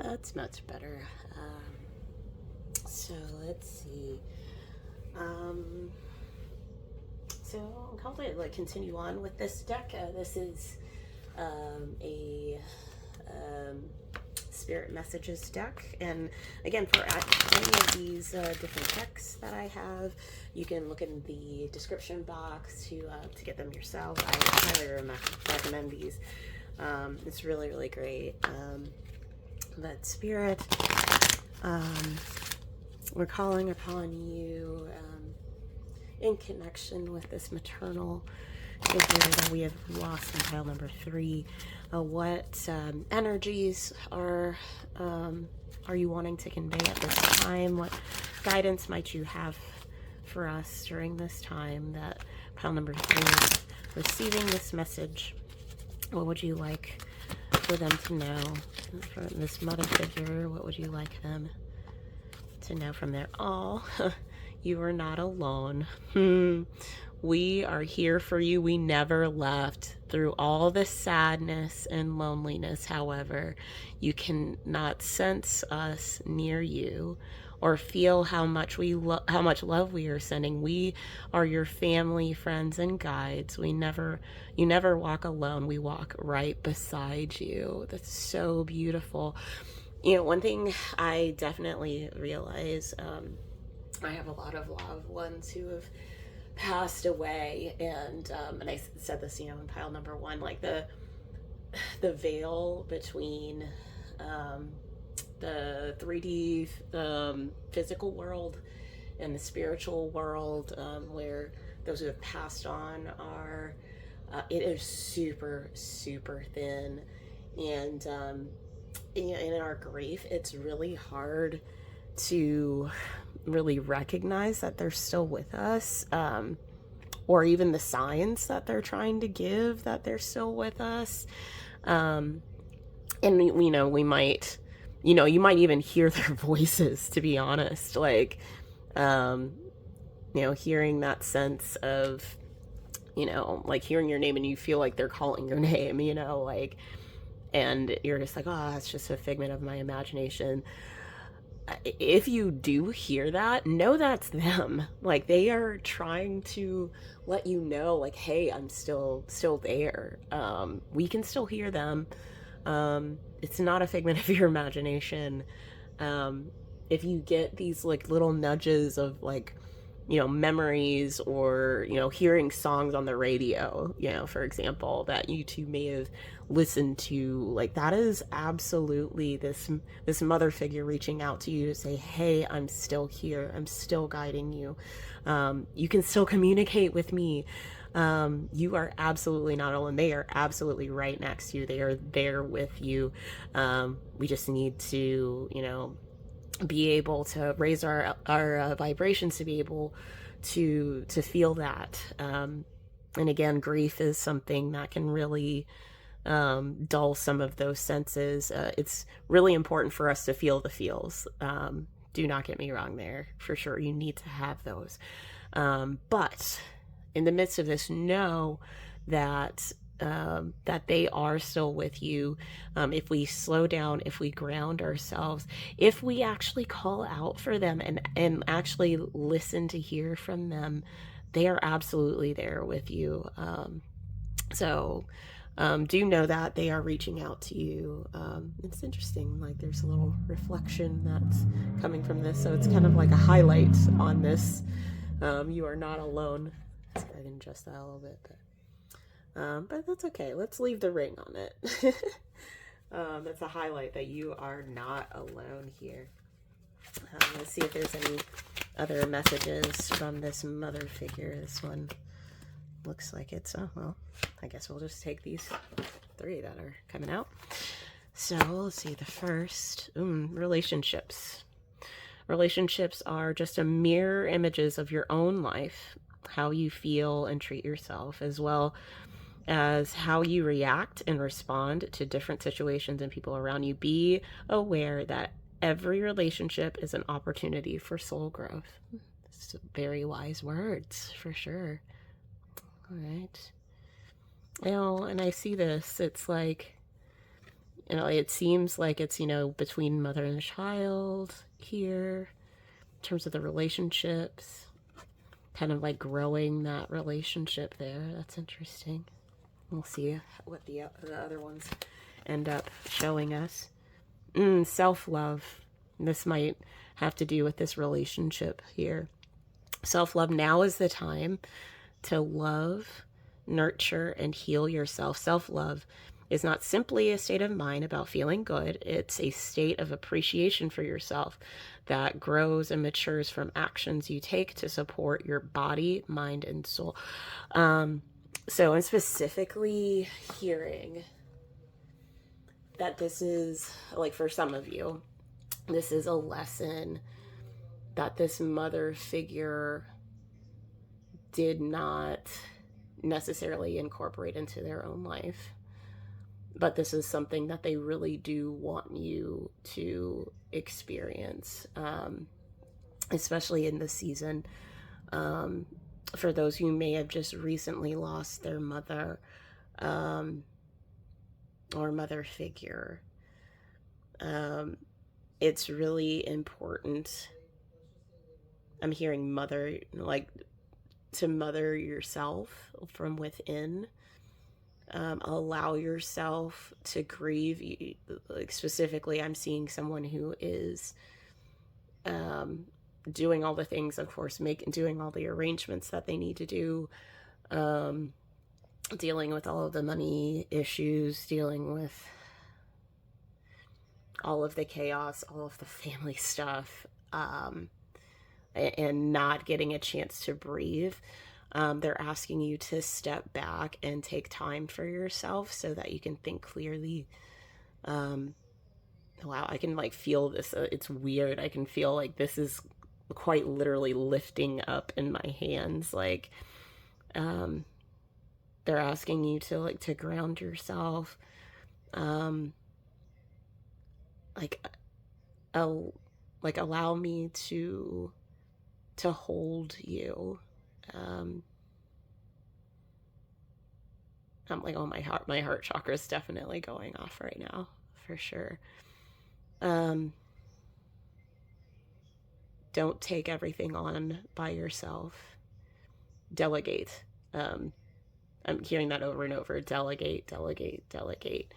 That's much better. So let's see. So I'll probably continue on with this deck. This is a spirit messages deck, and again, for any of these different decks that I have, you can look in the description box to get them yourself. I highly recommend these. It's really, really great. But Spirit, we're calling upon you in connection with this maternal figure that we have lost in pile number 3. What energies are you wanting to convey at this time? What guidance might you have for us during this time that pile number 3 is receiving this message? What would you like for them to know from this mother figure? What would you like them to know from their you are not alone. We are here for you. We never left. Through all the sadness and loneliness, however, you cannot sense us near you or feel how much love we are sending. We are your family, friends, and guides. You never walk alone. We walk right beside you. That's so beautiful. You know, one thing I definitely realize, I have a lot of loved ones who have passed away, and I said this, in pile number 1, like the veil between the 3D physical world and the spiritual world, where those who have passed on are, it is super, super thin, and in our grief, it's really hard to really recognize that they're still with us, or even the signs that they're trying to give that they're still with us. And we might, you might even hear their voices, to be honest, like, hearing that sense of, like hearing your name and you feel like they're calling your name, like, and you're just like, oh, that's just a figment of my imagination. If you do hear that, know that's them. Like, they are trying to let you know, like, hey, I'm still there. We can still hear them. It's not a figment of your imagination. If you get these like little nudges of like, memories, or hearing songs on the radio, for example, that you two may have listened to, like, that is absolutely this mother figure reaching out to you to say, hey, I'm still here, I'm still guiding you, you can still communicate with me, you are absolutely not alone. They are absolutely right next to you. They are there with you. We just need to be able to raise our vibrations to be able to feel that. And again, grief is something that can really dull some of those senses. It's really important for us to feel the feels. Do not get me wrong there. For sure, you need to have those. But in the midst of this, know that that they are still with you. If we slow down, if we ground ourselves, if we actually call out for them and actually listen to hear from them, they are absolutely there with you. So do know that they are reaching out to you. It's interesting, like there's a little reflection that's coming from this, so it's kind of like a highlight on this. You are not alone. Let's go ahead and adjust that a little bit, but that's okay. Let's leave the ring on it. That's a highlight that you are not alone here. Let's see if there's any other messages from this mother figure. This one looks like it's, oh, well, I guess we'll just take these three that are coming out. So let's see, the first, relationships. Relationships are just a mirror images of your own life, how you feel and treat yourself, as well as how you react and respond to different situations and people around you. Be aware that every relationship is an opportunity for soul growth. It's very wise words, for sure. All right. And I see this. It's like, it seems like it's, between mother and child here in terms of the relationships, kind of like growing that relationship there. That's interesting. We'll see what the other ones end up showing us. Self-love. This might have to do with this relationship here. Self-love. Now is the time to love, nurture, and heal yourself. Self-love is not simply a state of mind about feeling good. It's a state of appreciation for yourself that grows and matures from actions you take to support your body, mind, and soul. So I'm specifically hearing that this is, like, for some of you, this is a lesson that this mother figure did not necessarily incorporate into their own life. But this is something that they really do want you to experience, especially in this season. For those who may have just recently lost their mother or mother figure, it's really important. I'm hearing mother, like, to mother yourself from within. Allow yourself to grieve. Like, specifically, I'm seeing someone who is doing all the things, of course, doing all the arrangements that they need to do, dealing with all of the money issues, dealing with all of the chaos, all of the family stuff, and not getting a chance to breathe. They're asking you to step back and take time for yourself so that you can think clearly. Wow, I can, like, feel this. It's weird. I can feel like this is quite literally lifting up in my hands. Like, they're asking you to, like, to ground yourself. Allow me to hold you. I'm like, oh, my heart chakra is definitely going off right now, for sure. Don't take everything on by yourself. Delegate. I'm hearing that over and over. Delegate, delegate, delegate.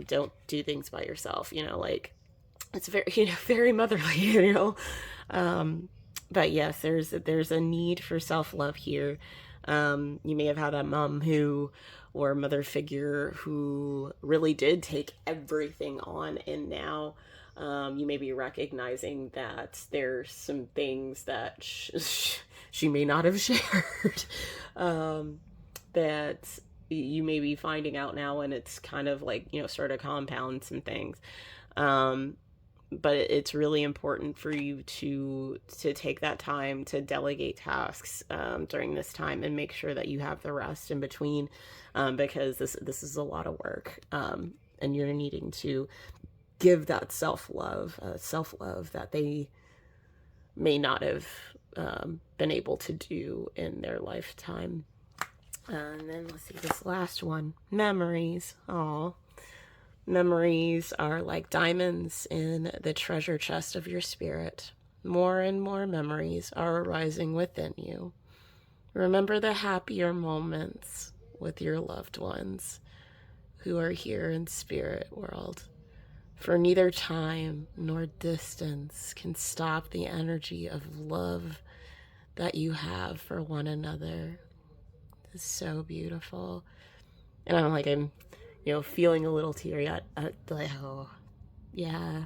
Don't do things by yourself. Like, it's very, very motherly, But yes, there's a need for self-love here. You may have had a mom or mother figure who really did take everything on, and now you may be recognizing that there's some things that she may not have shared, that you may be finding out now, and it's kind of like, sort of compounds and things. But it's really important for you to take that time to delegate tasks during this time, and make sure that you have the rest in between, because this is a lot of work, and you're needing to give that self-love that they may not have been able to do in their lifetime. And then let's see this last one, memories. Oh, memories are like diamonds in the treasure chest of your spirit. More and more memories are arising within you. Remember the happier moments with your loved ones who are here in spirit world. For neither time nor distance can stop the energy of love that you have for one another. It's so beautiful. And I'm feeling a little teary. Oh, yeah.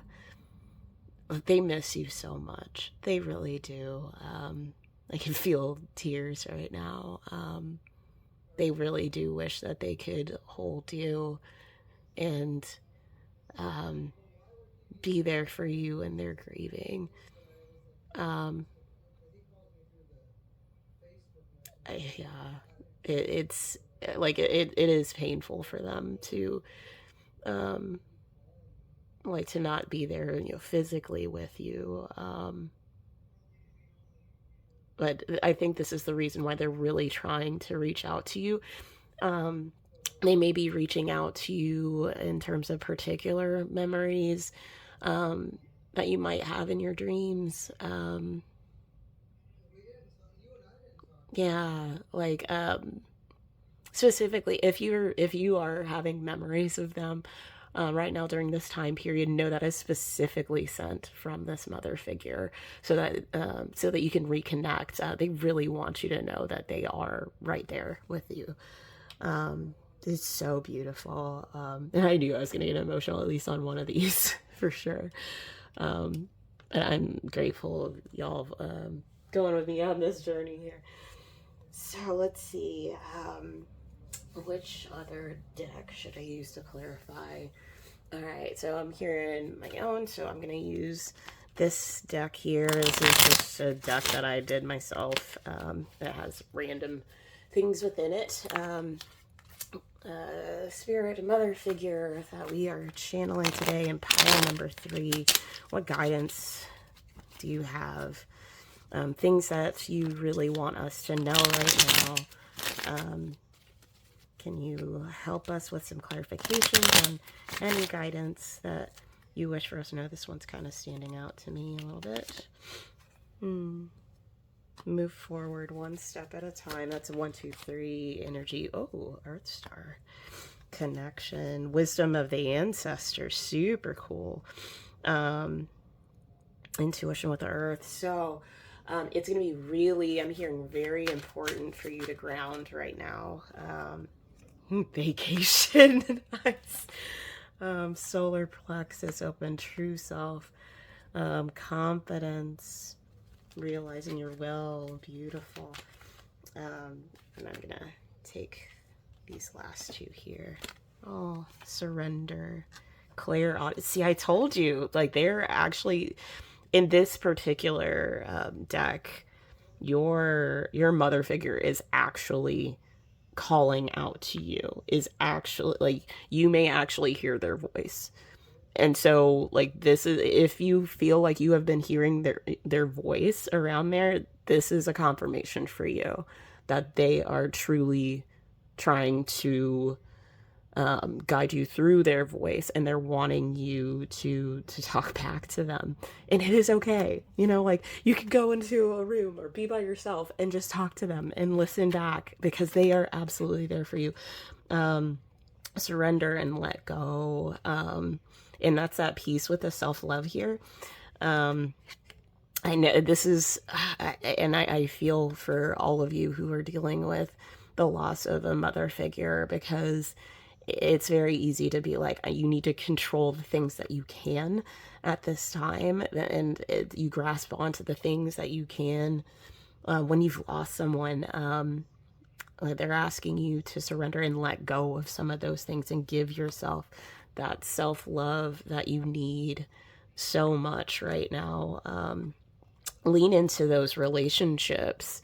They miss you so much. They really do. I can feel tears right now. they really do wish that they could hold you and be there for you in their grieving. Um, yeah, it's like it is painful for them to um, like to not be there, physically with you. But I think this is the reason why they're really trying to reach out to you. Um, they may be reaching out to you in terms of particular memories um, that you might have in your dreams. Yeah, like specifically, if you are having memories of them right now during this time period, know that is specifically sent from this mother figure, so that you can reconnect. They really want you to know that they are right there with you. Um, it's so beautiful, and I knew I was going to get emotional at least on one of these for sure. Um, and I'm grateful of y'all going with me on this journey here. So let's see. Which other deck should I use to clarify? All right, so I'm hearing my own, so I'm going to use this deck here. This is just a deck that I did myself that has random things within it. Spirit and mother figure that we are channeling today in pile number 3. What guidance do you have? Things that you really want us to know right now. Can you help us with some clarifications on any guidance that you wish for us to know? This one's kind of standing out to me a little bit. Move forward one step at a time. That's a 1, 2, 3 energy. Oh, Earth Star. Connection. Wisdom of the ancestors. Super cool. Intuition with the Earth. So it's going to be really, I'm hearing, very important for you to ground right now. Vacation. Nice. Solar plexus open, true self, confidence, realizing your will, beautiful. And I'm gonna take these last 2 here. Oh, surrender, clear. See, I told you, like, they're actually in this particular deck. Your mother figure is actually calling out to you, is actually, like, you may actually hear their voice. And so, like, this is, if you feel like you have been hearing their voice around there, this is a confirmation for you that they are truly trying to guide you through their voice, and they're wanting you to talk back to them. And it is okay, like, you could go into a room or be by yourself and just talk to them and listen back, because they are absolutely there for you. Surrender and let go, and that's that piece with the self-love here. I know this is, and I feel for all of you who are dealing with the loss of a mother figure, because it's very easy to be like, you need to control the things that you can at this time, and you grasp onto the things that you can when you've lost someone. They're asking you to surrender and let go of some of those things and give yourself that self-love that you need so much right now. Lean into those relationships.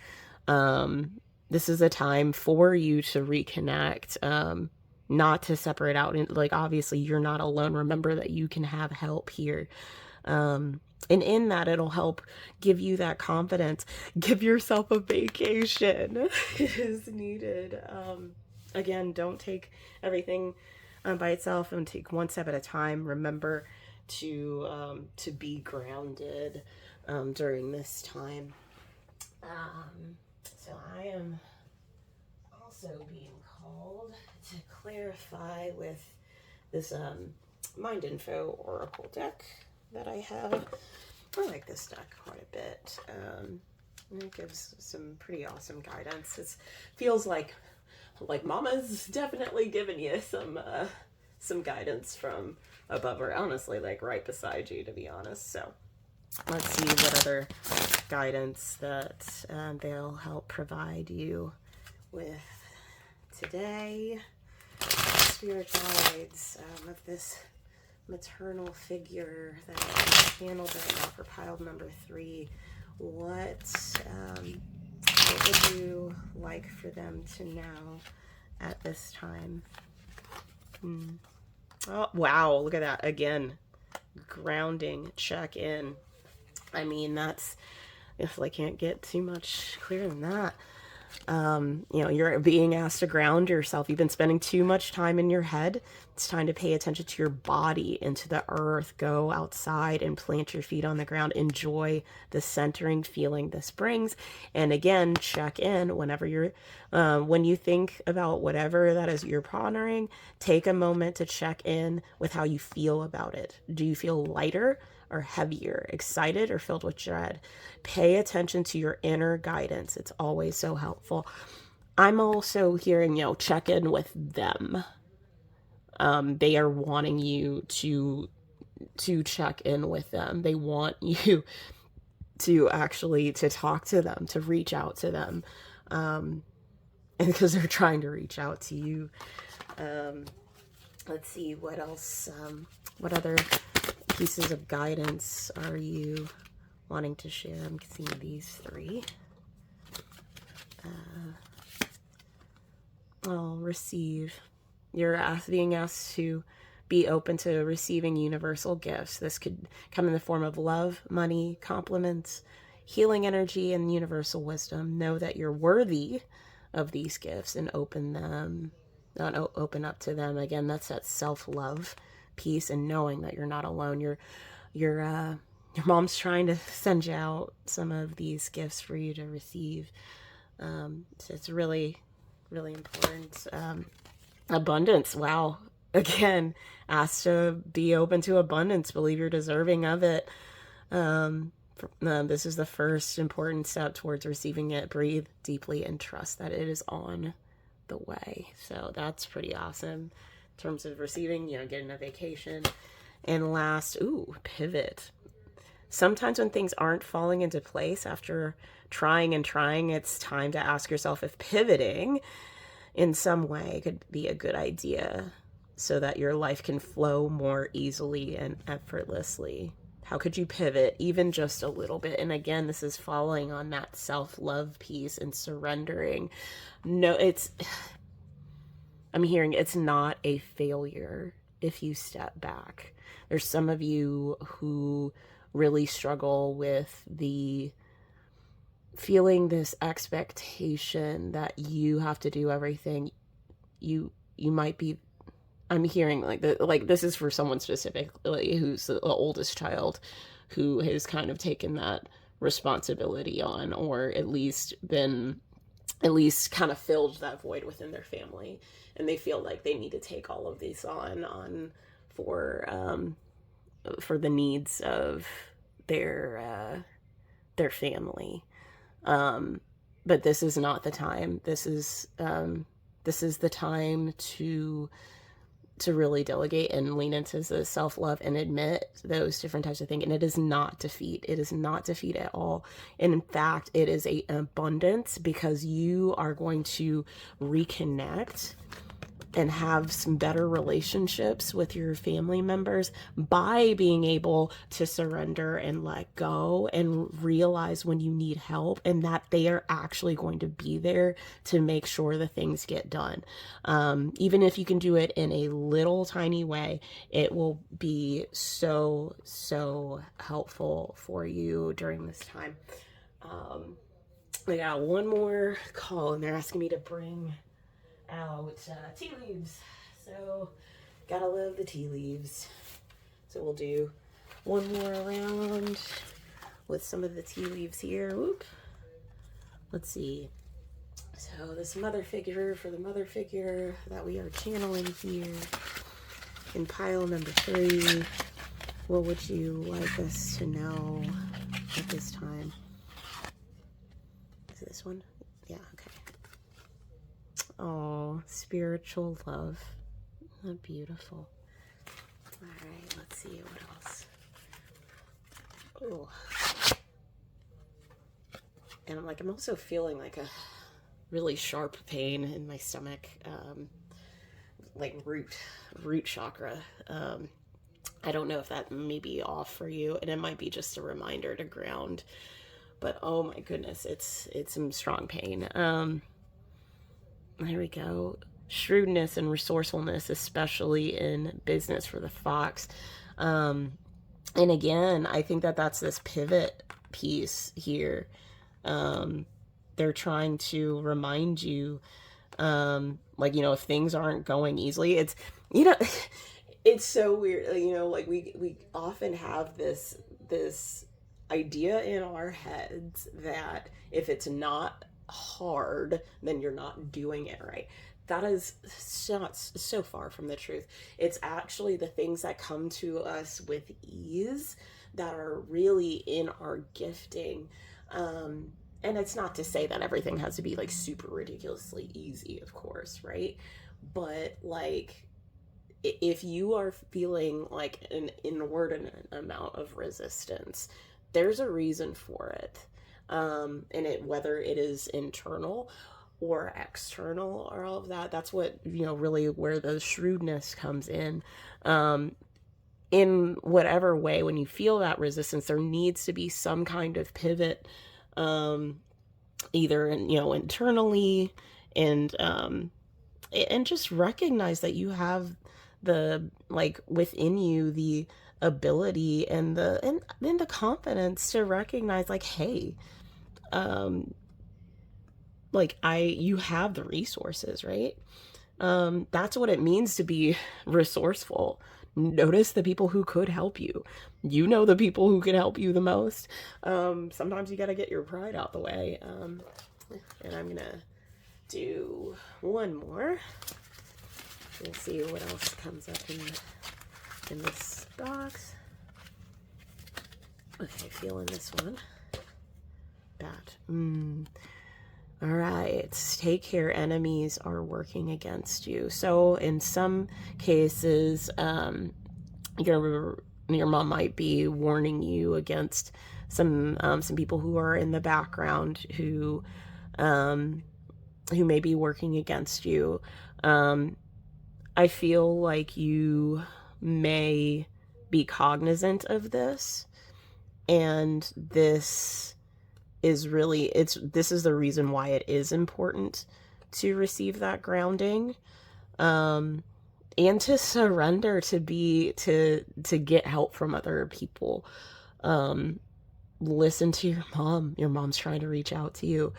This is a time for you to reconnect, not to separate out. And, like, obviously you're not alone. Remember that you can have help here. And in that, it'll help give you that confidence. Give yourself a vacation. It is needed. Again, don't take everything by itself, and take one step at a time. Remember to be grounded during this time. So I am also being called to clarify with this Mind Info Oracle deck that I have. I like this deck quite a bit. It gives some pretty awesome guidance. It feels like Mama's definitely giving you some guidance from above, or honestly, like, right beside you, to be honest. So let's see what other guidance that they'll help provide you with today, spirit guides of this maternal figure that is channeled right now for pile number 3. What would you like for them to know at this time? Oh, wow, look at that. Again, grounding, check in. I mean, that's, if I can't get too much clearer than that. You know, you're being asked to ground yourself. You've been spending too much time in your head. It's time to pay attention to your body, into the earth. Go outside and plant your feet on the ground. Enjoy the centering feeling this brings. And again, check in whenever you're, when you think about whatever that is you're pondering, take a moment to check in with how you feel about it. Do you feel lighter or heavier, excited or filled with dread? Pay attention to your inner guidance. It's always so helpful. I'm also hearing, you know, check in with them. They are wanting you to check in with them. They want you to actually to talk to them, to reach out to them, and because they're trying to reach out to you. Let's see what else. What other pieces of guidance are you wanting to share? I'm seeing these 3. Receive. You're being asked to be open to receiving universal gifts. This could come in the form of love, money, compliments, healing energy, and universal wisdom. Know that you're worthy of these gifts and open up to them. Again, that's that self-love piece, and knowing that you're not alone. Your mom's trying to send you out some of these gifts for you to receive. So it's really, really important. Abundance. Wow. Again, asked to be open to abundance. Believe you're deserving of it. This is the first important step towards receiving it. Breathe deeply and trust that it is on the way. So that's pretty awesome in terms of receiving, you know, getting a vacation. And last, pivot. Sometimes when things aren't falling into place after trying and trying, it's time to ask yourself if pivoting in some way could be a good idea so that your life can flow more easily and effortlessly. How could you pivot even just a little bit? And again, this is following on that self-love piece and surrendering. No, I'm hearing it's not a failure if you step back. There's some of you who really struggle with the feeling this expectation that you have to do everything. You might be, I'm hearing like this is for someone specifically who's the oldest child, who has kind of taken that responsibility on, or at least kind of filled that void within their family, and they feel like they need to take all of these on for the needs of their family. But this is not the time. This is the time to really delegate and lean into the self-love and admit those different types of things. And it is not defeat. It is not defeat at all. And in fact, it is an abundance, because you are going to reconnect and have some better relationships with your family members by being able to surrender and let go and realize when you need help, and that they are actually going to be there to make sure the things get done. Even if you can do it in a little tiny way, it will be so, so helpful for you during this time. I got one more call, and they're asking me to bring out tea leaves. So gotta love the tea leaves. So we'll do one more round with some of the tea leaves here. Whoop. Let's see. So this mother figure, for the mother figure that we are channeling here in pile number 3, what would you like us to know at this time? Is it this one? Yeah, okay. Oh, spiritual love. Oh, beautiful. All right, let's see what else. Oh. And I'm also feeling like really sharp pain in my stomach, like root chakra. I don't know if that may be off for you, and it might be just a reminder to ground. But oh my goodness, it's some strong pain. There we go. Shrewdness and resourcefulness, especially in business for the fox. And again, I think that that's this pivot piece here. They're trying to remind you, like, you know, if things aren't going easily, it's, you know, it's so weird. You know, like we often have this idea in our heads that if it's not hard, then you're not doing it right. That is so far from the truth. It's actually the things that come to us with ease that are really in our gifting. And it's not to say that everything has to be like super ridiculously easy, of course, right? But like, if you are feeling like an inordinate amount of resistance, there's a reason for it. And it, whether it is internal or external or all of that, that's what, you know, really where the shrewdness comes in whatever way. When you feel that resistance, there needs to be some kind of pivot, either in, you know, internally, and just recognize that you have the, like, within you, the ability and the confidence to recognize, like, hey, like, you have the resources, right? That's what it means to be resourceful. Notice the people who could help you. You know the people who could help you the most. Sometimes you got to get your pride out the way. And I'm gonna do one more. Let's see what else comes up in this box. Okay, feeling this one. Bad. All right. Take care. Enemies are working against you. So in some cases, your mom might be warning you against some people who are in the background who may be working against you. I feel like you may be cognizant of this, and this is the reason why it is important to receive that grounding, and to surrender to get help from other people. Listen to your mom. Your mom's trying to reach out to you,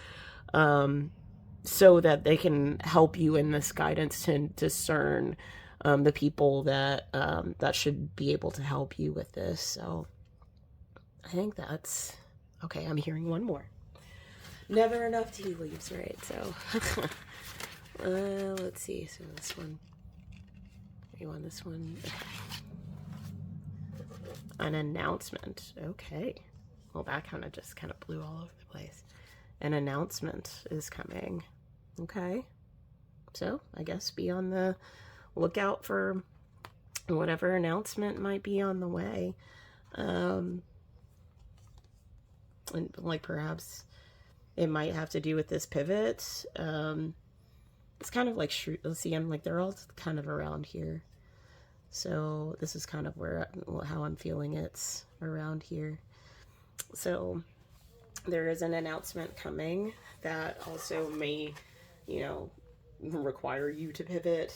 so that they can help you in this guidance to discern the people that should be able to help you with this. So I think that's okay. I'm hearing one more. Never enough tea leaves, right? So let's see. So this one, you want this one? An announcement. Okay. Well, that kind of blew all over the place. An announcement is coming. Okay. So I guess be on the lookout for whatever announcement might be on the way. And like, perhaps it might have to do with this pivot. It's kind of like, let's see, I'm like, they're all kind of around here. So this is kind of how I'm feeling it's around here. So there is an announcement coming that also may, you know, require you to pivot.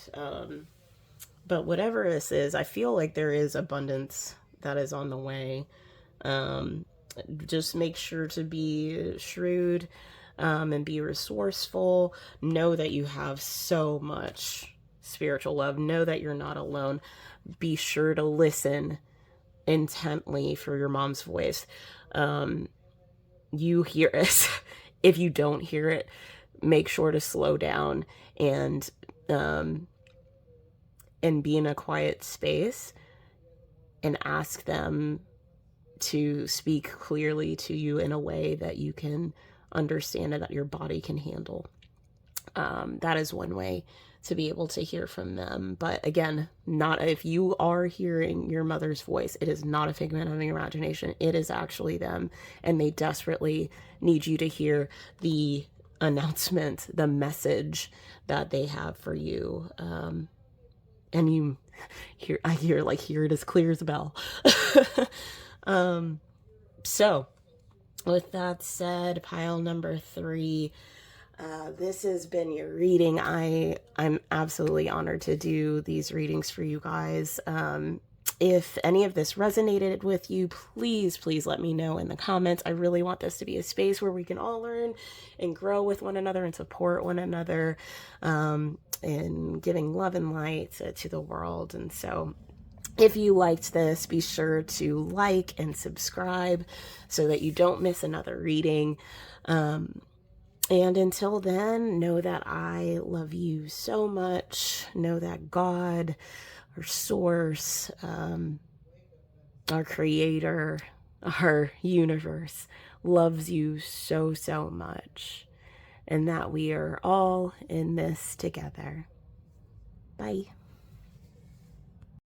But whatever this is, I feel like there is abundance that is on the way. Just make sure to be shrewd, and be resourceful. Know that you have so much spiritual love. Know that you're not alone. Be sure to listen intently for your mom's voice. You hear it. If you don't hear it, make sure to slow down and be in a quiet space and ask them to speak clearly to you in a way that you can understand and that your body can handle. That is one way to be able to hear from them. But again, if you are hearing your mother's voice, it is not a figment of your imagination. It is actually them, and they desperately need you to hear the announcement, the message that they have for you. And you I hear it as clear as a bell. So with that said, pile number 3, this has been your reading. I'm absolutely honored to do these readings for you guys. If any of this resonated with you, please let me know in the comments. I really want this to be a space where we can all learn and grow with one another and support one another, in giving love and light to the world. And so if you liked this, be sure to like and subscribe so that you don't miss another reading. And until then, know that I love you so much. Know that God, our source, our creator, our universe loves you so much. And that we are all in this together. Bye.